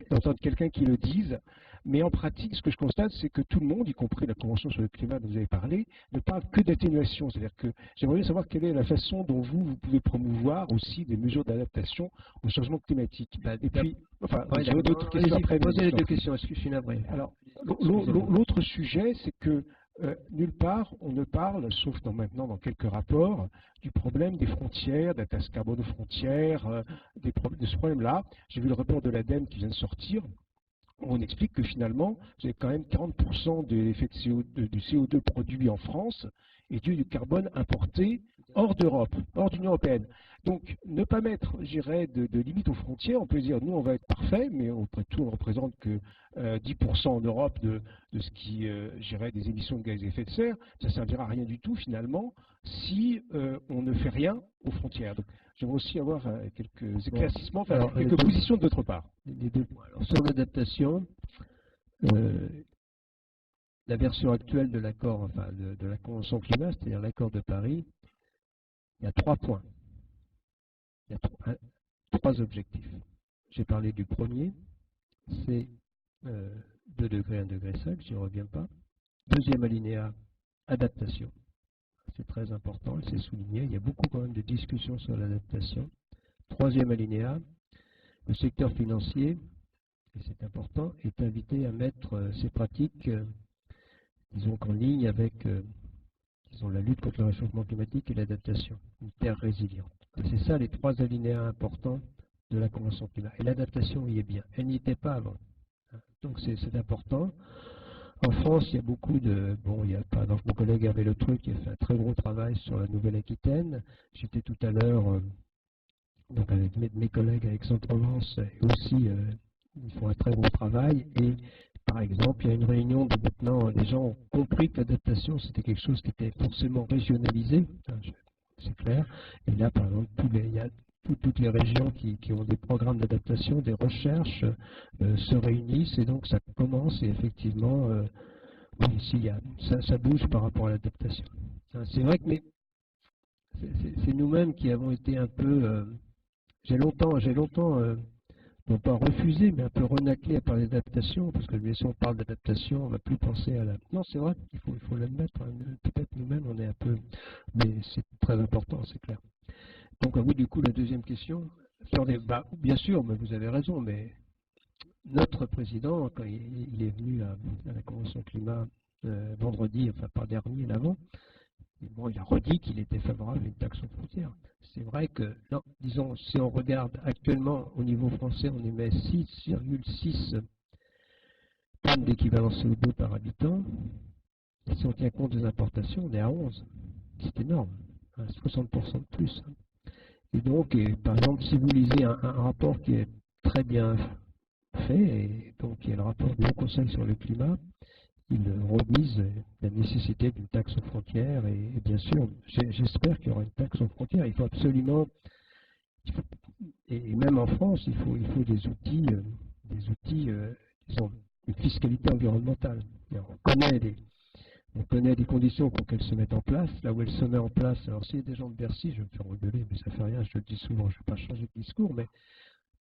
d'entendre quelqu'un qui le dise. Mais en pratique, ce que je constate, c'est que tout le monde, y compris la Convention sur le climat dont vous avez parlé, ne parle que d'atténuation. C'est-à-dire que j'aimerais bien savoir quelle est la façon dont vous pouvez promouvoir aussi des mesures d'adaptation au changement climatique. Et puis, enfin, j'aurais d'autres questions après. Posez les 2 questions, est-ce que je suis navré? Alors, l'autre sujet, c'est que nulle part on ne parle, sauf maintenant dans quelques rapports, du problème des frontières, de la taxe carbone aux frontières, de ce problème-là. J'ai vu le rapport de l'ADEME qui vient de sortir, où on explique que finalement, vous avez quand même 40% de l'effet du CO2 produit en France est dû du carbone importé hors d'Europe, hors d'Union européenne. Donc, ne pas mettre, je dirais, de limite aux frontières, on peut dire, nous, on va être parfait, mais après tout, on ne représente que 10% en Europe de ce qui, je dirais, des émissions de gaz à effet de serre. Ça ne servira à rien du tout, finalement, si on ne fait rien aux frontières. Donc, j'aimerais aussi avoir quelques éclaircissements, enfin, quelques positions de votre part. Les 2 points. Alors, sur l'adaptation, la version actuelle de l'accord, enfin, de la Convention climat, c'est-à-dire l'accord de Paris, il y a 3 points. Il y a 3 objectifs. J'ai parlé du premier, c'est 2 degrés, 1,5 degré, je n'y reviens pas. Deuxième alinéa, adaptation. C'est très important, c'est souligné. Il y a beaucoup quand même de discussions sur l'adaptation. Troisième alinéa, le secteur financier, et c'est important, est invité à mettre ses pratiques, disons qu'en ligne avec la lutte contre le réchauffement climatique et l'adaptation, une terre résiliente. C'est ça les 3 alinéas importants de la Convention climat. Et l'adaptation y est bien. Elle n'y était pas avant. Donc c'est important. En France, il y a beaucoup de... Bon, il y a par exemple mon collègue Hervé Le Truc qui a fait un très gros travail sur la Nouvelle-Aquitaine. J'étais tout à l'heure donc avec mes collègues à Aix-en-Provence, et aussi ils font un très gros travail. Et par exemple, il y a une réunion de maintenant, les gens ont compris que l'adaptation c'était quelque chose qui était forcément régionalisé. C'est clair. Et là, par exemple, il y a toutes les régions qui ont des programmes d'adaptation, des recherches, se réunissent, et donc ça commence, et effectivement, oui, ça bouge par rapport à l'adaptation. C'est vrai que c'est nous-mêmes qui avons été un peu, j'ai longtemps, non pas refusé, mais un peu renaclé à parler d'adaptation, parce que si on parle d'adaptation, on ne va plus penser à la... Non, c'est vrai, il faut l'admettre, hein. Peut-être nous-mêmes, on est un peu... Mais c'est très important, c'est clair. Donc, oui, du coup, la deuxième question, bien sûr, mais vous avez raison, mais notre président, quand il est venu à la Convention climat vendredi, enfin pas dernier, l'avant, bon, il a redit qu'il était favorable à une taxe aux frontières. C'est vrai que, non, disons, si on regarde actuellement au niveau français, on émet 6,6 tonnes d'équivalent CO2 par habitant. Et si on tient compte des importations, on est à 11. C'est énorme, hein, 60% de plus. Et donc, par exemple, si vous lisez un rapport qui est très bien fait, et donc qui est le rapport du Haut Conseil sur le climat, ils redisent la nécessité d'une taxe aux frontières, et bien sûr, j'espère qu'il y aura une taxe aux frontières. Il faut absolument, et même en France, il faut des outils, disons, une fiscalité environnementale. On connaît des conditions pour qu'elle se mette en place. Là où elle se met en place, alors s'il y a des gens de Bercy, je vais me faire engueuler, mais ça fait rien, je le dis souvent, je ne vais pas changer de discours, mais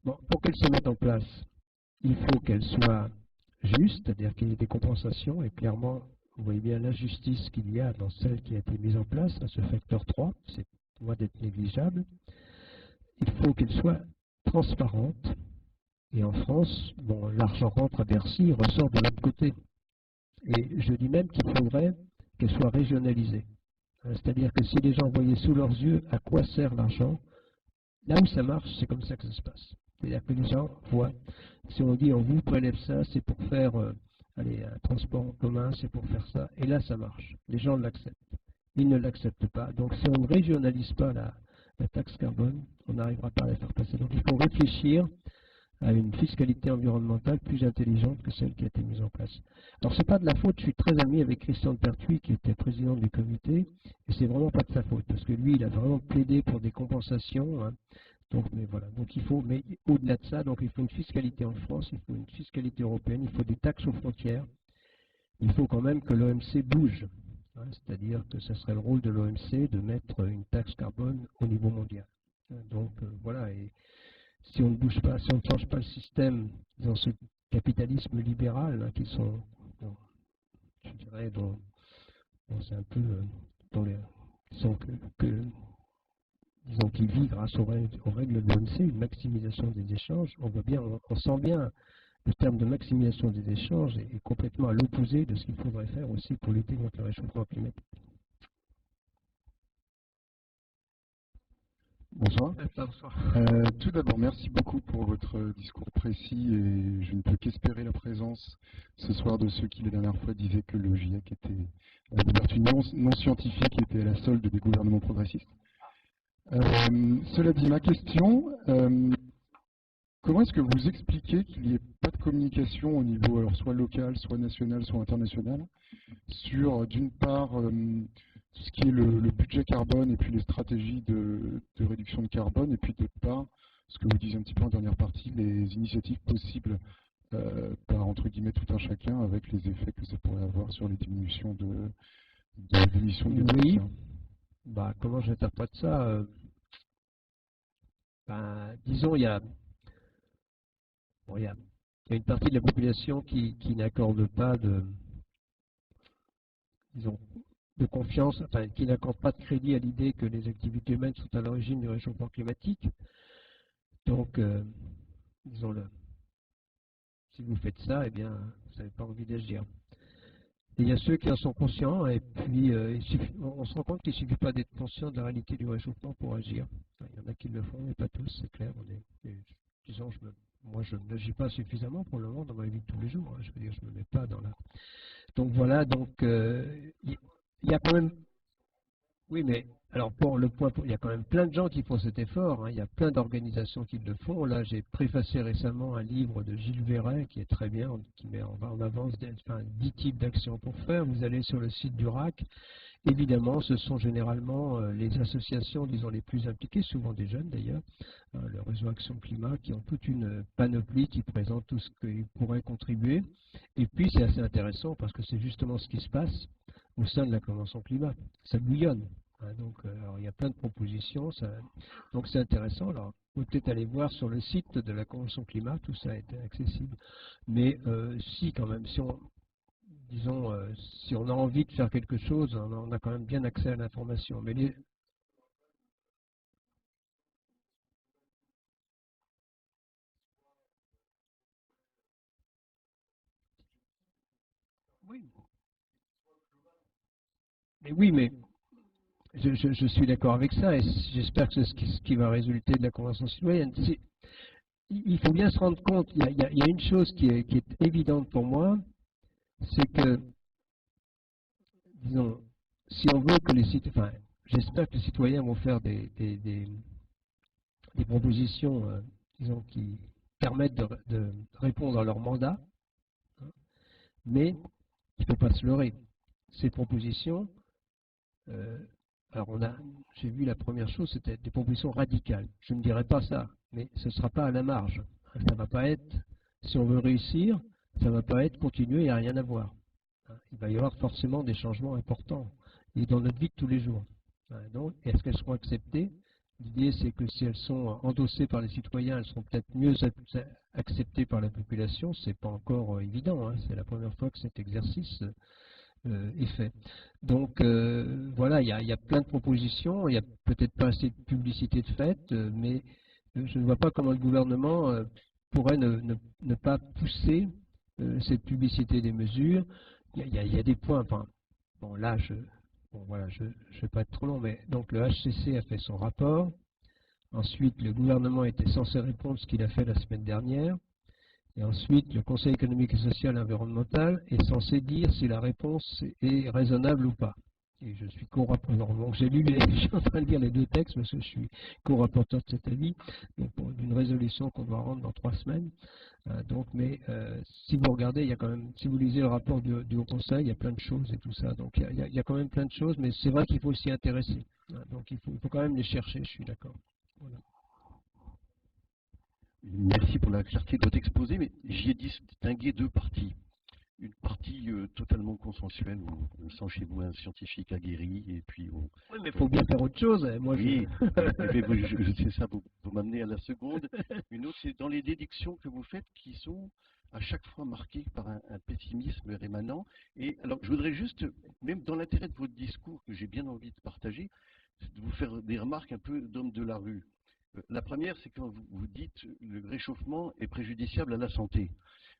bon, pour qu'elle se mette en place, il faut qu'elle soit juste, c'est-à-dire qu'il y ait des compensations, et clairement, vous voyez bien l'injustice qu'il y a dans celle qui a été mise en place, à ce facteur 3, c'est loin d'être négligeable. Il faut qu'elle soit transparente, et en France, bon, l'argent rentre à Bercy, il ressort de l'autre côté. Et je dis même qu'il faudrait qu'elle soit régionalisée. C'est-à-dire que si les gens voyaient sous leurs yeux à quoi sert l'argent, là où ça marche, c'est comme ça que ça se passe. C'est-à-dire que les gens voient, si on dit on vous prélève ça, c'est pour faire allez, un transport en commun, c'est pour faire ça, et là ça marche. Les gens l'acceptent. Ils ne l'acceptent pas. Donc si on ne régionalise pas la taxe carbone, on n'arrivera pas à la faire passer. Donc il faut réfléchir à une fiscalité environnementale plus intelligente que celle qui a été mise en place. Alors c'est pas de la faute, je suis très ami avec Christian Pertuis qui était président du comité, et c'est vraiment pas de sa faute, parce que lui il a vraiment plaidé pour des compensations, hein. Donc, mais voilà, donc il faut, mais au-delà de ça, donc il faut une fiscalité en France, il faut une fiscalité européenne, il faut des taxes aux frontières, il faut quand même que l'OMC bouge, hein, c'est-à-dire que ce serait le rôle de l'OMC de mettre une taxe carbone au niveau mondial. Donc voilà, et si on ne bouge pas, si on ne change pas le système dans ce capitalisme libéral, hein, qui sont, bon, je dirais, bon, c'est un peu dans les, disons disons qu'il vit grâce aux règles de l'OMC, une maximisation des échanges. On voit bien, on sent bien le terme de maximisation des échanges est complètement à l'opposé de ce qu'il faudrait faire aussi pour lutter contre le réchauffement climatique. Bonsoir. Tout d'abord, merci beaucoup pour votre discours précis et je ne peux qu'espérer la présence ce soir de ceux qui la dernière fois disaient que le GIEC était une vertu non scientifique et était à la solde des gouvernements progressistes. Cela dit, ma question, comment est-ce que vous expliquez qu'il n'y ait pas de communication au niveau alors, soit local, soit national, soit international sur d'une part tout ce qui est le budget carbone et puis les stratégies de réduction de carbone, et puis d'autre part, ce que vous disiez un petit peu en dernière partie, les initiatives possibles par entre guillemets tout un chacun avec les effets que ça pourrait avoir sur les diminutions d'émissions de gaz à effet de serre. Bah, comment j'interprète ça disons, il y a une partie de la population qui n'accorde pas disons, de confiance, enfin, qui n'accorde pas de crédit à l'idée que les activités humaines sont à l'origine du réchauffement climatique. Donc, disons-le, si vous faites ça, eh bien, vous n'avez pas envie d'agir. Et il y a ceux qui en sont conscients, et puis on se rend compte qu'il ne suffit pas d'être conscient de la réalité du réchauffement pour agir. Enfin, il y en a qui le font, mais pas tous, c'est clair. Disons, moi, je n'agis pas suffisamment pour le moment dans ma vie de tous les jours. Hein, je veux dire, je ne me mets pas dans la... Donc voilà, donc il y a quand même... Oui, mais alors pour le point, il y a quand même plein de gens qui font cet effort, hein, il y a plein d'organisations qui le font. Là, j'ai préfacé récemment un livre de Gilles Verret qui est très bien, qui met en avance 10 types d'actions pour faire. Vous allez sur le site du RAC. Évidemment, ce sont généralement les associations, disons, les plus impliquées, souvent des jeunes d'ailleurs, le réseau Action Climat, qui ont toute une panoplie qui présente tout ce qu'ils pourraient contribuer. Et puis, c'est assez intéressant parce que c'est justement ce qui se passe au sein de la Convention Climat. Ça bouillonne. Hein, donc, alors, il y a plein de propositions. Donc, c'est intéressant. Alors, vous pouvez peut-être aller voir sur le site de la Convention Climat, tout ça est accessible. Mais si, quand même, si on... Disons, si on a envie de faire quelque chose, on a quand même bien accès à l'information. Mais oui, mais je suis d'accord avec ça, et j'espère que c'est ce qui va résulter de la Convention citoyenne. Il faut bien se rendre compte, il y a une chose qui est évidente pour moi, c'est que, disons, si on veut que les citoyens, enfin, j'espère que les citoyens vont faire des des propositions, disons, qui permettent de répondre à leur mandat, hein, mais il ne faut pas se leurrer. Ces propositions, alors j'ai vu la première chose, c'était des propositions radicales. Je ne dirais pas ça, mais ce ne sera pas à la marge. Ça va pas être, si on veut réussir, ça ne va pas être continuer à rien avoir. Il va y avoir forcément des changements importants et dans notre vie de tous les jours. Donc, est-ce qu'elles seront acceptées? L'idée, c'est que si elles sont endossées par les citoyens, elles seront peut-être mieux acceptées par la population. Ce n'est pas encore évident. C'est la première fois que cet exercice est fait. Donc, voilà, il y a plein de propositions. Il n'y a peut-être pas assez de publicité de fait, mais je ne vois pas comment le gouvernement pourrait ne pas pousser cette publicité des mesures. Il y a des points. Enfin, bon, là, voilà, je ne vais pas être trop long, mais donc le HCC a fait son rapport. Ensuite, le gouvernement était censé répondre ce qu'il a fait la semaine dernière. Et ensuite, le Conseil économique et social et environnemental est censé dire si la réponse est raisonnable ou pas. Et je suis co-rapporteur. Donc je suis en train de lire les deux textes parce que je suis co-rapporteur de cet avis, donc d'une résolution qu'on doit rendre dans 3 semaines. Mais si vous regardez, il y a quand même, si vous lisez le rapport du Haut Conseil, il y a plein de choses et tout ça. Donc il y a quand même plein de choses, mais c'est vrai qu'il faut s'y intéresser. Donc il faut quand même les chercher, je suis d'accord. Voilà. Merci pour la clarté de votre exposé, mais j'y ai distingué 2 parties. Une partie totalement consensuelle, où on sent chez vous un scientifique aguerri, et puis oui, mais il faut bien faire autre chose. Moi, oui, je sais ça, vous m'amenez à la seconde. Une autre, c'est dans les déductions que vous faites, qui sont à chaque fois marquées par un pessimisme rémanent. Et alors, je voudrais juste, même dans l'intérêt de votre discours, que j'ai bien envie de partager, de vous faire des remarques un peu d'homme de la rue. La première, c'est quand vous dites que le réchauffement est préjudiciable à la santé.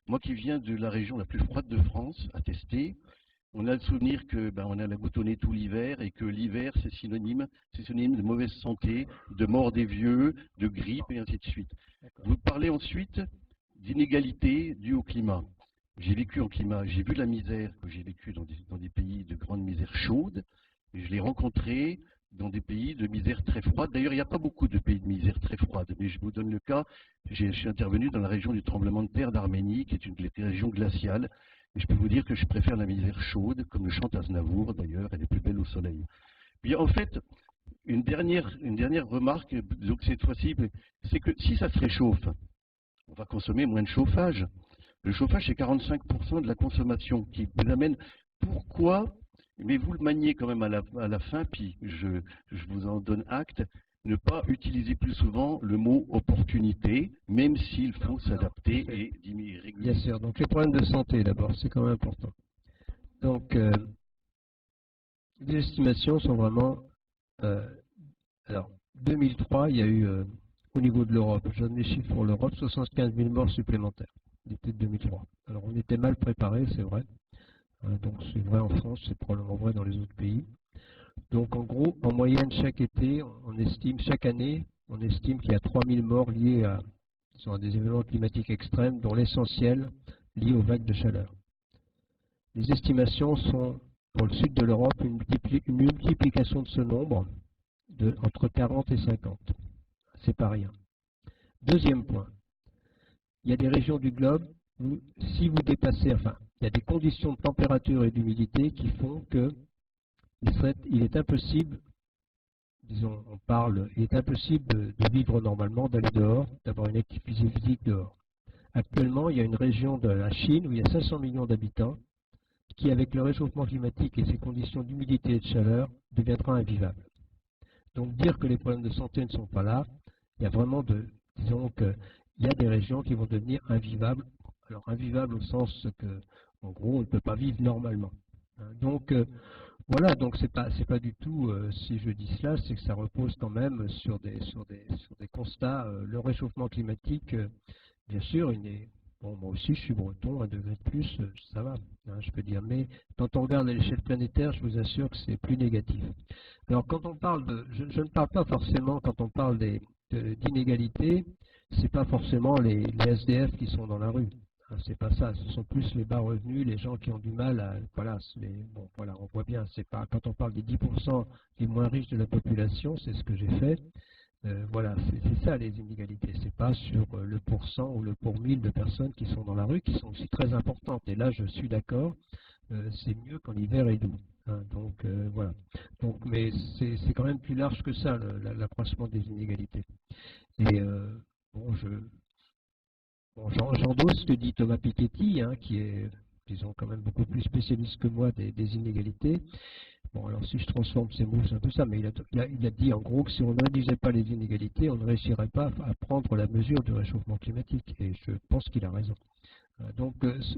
Moi qui viens de la région la plus froide de France, attesté, on a le souvenir que on a la goutte au nez tout l'hiver et que l'hiver c'est synonyme de mauvaise santé, de mort des vieux, de grippe et ainsi de suite. Vous parlez ensuite d'inégalités dues au climat. J'ai vécu en climat, j'ai vu la misère que j'ai vécue dans des pays de grande misère chaude, et je l'ai rencontré dans des pays de misère très froide. D'ailleurs, il n'y a pas beaucoup de pays de misère très froide, mais je vous donne le cas. Je suis intervenu dans la région du tremblement de terre d'Arménie, qui est une région glaciale, et je peux vous dire que je préfère la misère chaude, comme le chante Aznavour, d'ailleurs, elle est plus belle au soleil. Puis en fait, une dernière remarque, donc cette fois-ci, c'est que si ça se réchauffe, on va consommer moins de chauffage. Le chauffage, c'est 45% de la consommation qui vous amène. Pourquoi? Mais vous le maniez quand même à la fin, puis je vous en donne acte, ne pas utiliser plus souvent le mot opportunité, même s'il faut s'adapter et réguler. Bien sûr, donc les problèmes de santé d'abord, c'est quand même important. Donc, les estimations sont vraiment... alors, 2003, il y a eu, au niveau de l'Europe, je donne les chiffres pour l'Europe, 75 000 morts supplémentaires, l'été de 2003. Alors, on était mal préparés, c'est vrai. Donc c'est vrai en France, c'est probablement vrai dans les autres pays. Donc en gros, en moyenne, chaque été, chaque année, on estime qu'il y a 3000 morts liés à des événements climatiques extrêmes, dont l'essentiel lié aux vagues de chaleur. Les estimations sont, pour le sud de l'Europe, une multiplication de ce nombre entre 40 et 50. C'est pas rien. Deuxième point, il y a des régions du globe où, si vous dépassez, il y a des conditions de température et d'humidité qui font que il est impossible, disons, il est impossible de vivre normalement, d'aller dehors, d'avoir une activité physique dehors. Actuellement, il y a une région de la Chine où il y a 500 millions d'habitants qui, avec le réchauffement climatique et ses conditions d'humidité et de chaleur, deviendra invivable. Donc dire que les problèmes de santé ne sont pas là, il y a vraiment disons qu'il y a des régions qui vont devenir invivables. Alors invivable au sens que, en gros, on ne peut pas vivre normalement. Donc voilà, donc c'est pas du tout, si je dis cela, c'est que ça repose quand même sur des constats. Le réchauffement climatique, bien sûr, bon, moi aussi je suis breton, 1 degré de plus, ça va, je peux dire. Mais quand on regarde à l'échelle planétaire, je vous assure que c'est plus négatif. Alors quand on parle je ne parle pas forcément, quand on parle d'inégalités, c'est pas forcément les SDF qui sont dans la rue. C'est pas ça, ce sont plus les bas revenus, les gens qui ont du mal à... Voilà, on voit bien, c'est pas... Quand on parle des 10% les moins riches de la population, c'est ce que j'ai fait, Voilà, c'est ça les inégalités. C'est pas sur le pourcent ou le pour 1000 de personnes qui sont dans la rue, qui sont aussi très importantes. Et là, je suis d'accord, c'est mieux quand l'hiver est doux. Hein, donc voilà. Donc, mais c'est quand même plus large que ça, l'accroissement des inégalités. Et bon, j'endosse ce que dit Thomas Piketty, hein, qui est, disons, quand même beaucoup plus spécialiste que moi des inégalités. Bon, alors si je transforme ces mots, c'est un peu ça, mais il a dit en gros que si on ne réduisait pas les inégalités, on ne réussirait pas à prendre la mesure du réchauffement climatique. Et je pense qu'il a raison. Donc,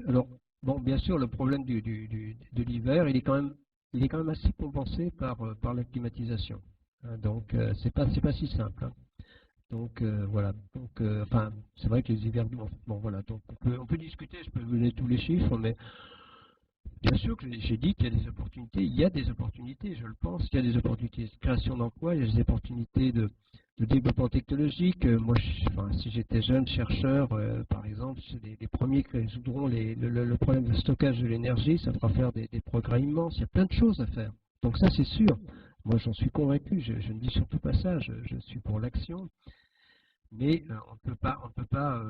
alors, bon, bien sûr, le problème de l'hiver, il est quand même assez compensé par la climatisation. Hein, donc, c'est pas si simple. Hein. Donc voilà. Donc, enfin, c'est vrai que les hivers, bon voilà. Donc on peut discuter. Je peux vous donner tous les chiffres, mais bien sûr que j'ai dit qu'il y a des opportunités, je le pense, il y a des opportunités de création d'emplois, il y a des opportunités de développement technologique. Moi, enfin, si j'étais jeune chercheur, par exemple, c'est les premiers qui résoudront le problème de stockage de l'énergie, ça fera faire des progrès immenses, il y a plein de choses à faire. Donc ça, c'est sûr. Moi, j'en suis convaincu, je ne dis surtout pas ça, je suis pour l'action, mais on ne peut pas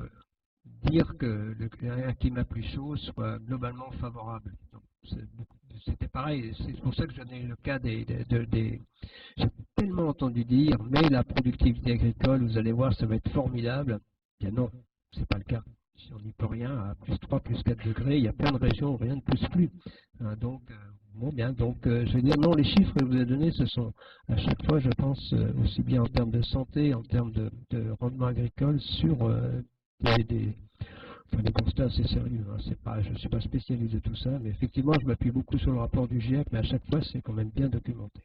dire que un climat plus chaud soit globalement favorable. C'était pareil, c'est pour ça que je donnais le cas des j'ai tellement entendu dire, mais la productivité agricole, vous allez voir, ça va être formidable. Bien non, c'est pas le cas. Si on n'y peut rien, à plus 3, plus 4 degrés, il y a plein de régions où rien ne pousse plus. Hein, donc, bon, bien, donc, je vais dire, non, les chiffres que vous avez donnés, ce sont à chaque fois, je pense, aussi bien en termes de santé, en termes de rendement agricole, sur des constats assez sérieux. Hein. Je ne suis pas spécialiste de tout ça, mais effectivement, je m'appuie beaucoup sur le rapport du GIEC, mais à chaque fois, c'est quand même bien documenté.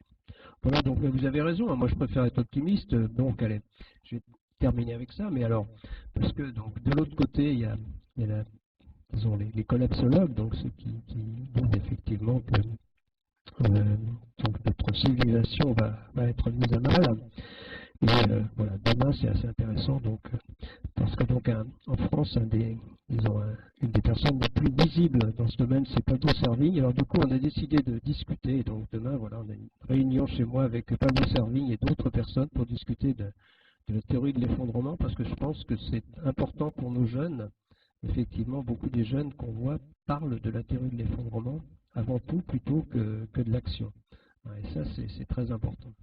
Voilà, donc vous avez raison, hein, moi je préfère être optimiste, donc allez, je vais terminer avec ça, mais alors, parce que donc de l'autre côté, il y a disons, les collapsologues, donc ceux qui disent effectivement que donc notre civilisation va être mise à mal. Et voilà, demain c'est assez intéressant, donc, parce que donc en France, une des personnes les plus visibles dans ce domaine, c'est Pablo Servigne. Alors du coup, on a décidé de discuter, et donc demain, voilà, on a une réunion chez moi avec Pablo Servigne et d'autres personnes pour discuter de la théorie de l'effondrement, parce que je pense que c'est important pour nos jeunes. Effectivement, beaucoup des jeunes qu'on voit parlent de la théorie de l'effondrement avant tout, plutôt que de l'action. Et ça, c'est très important.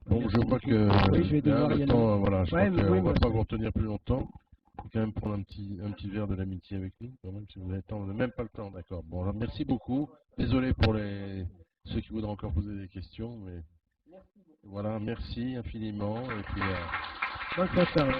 Bon, je crois que oui, je vais devoir y aller. Voilà, je crois qu'on ne va pas c'est... vous retenir plus longtemps. Il faut quand même prendre un petit verre de l'amitié avec nous, quand même, si vous avez le temps. On n'a même pas le temps, d'accord. Bon, alors merci beaucoup. Désolé pour ceux qui voudraient encore poser des questions, mais voilà, merci infiniment. Et puis, bonne soirée.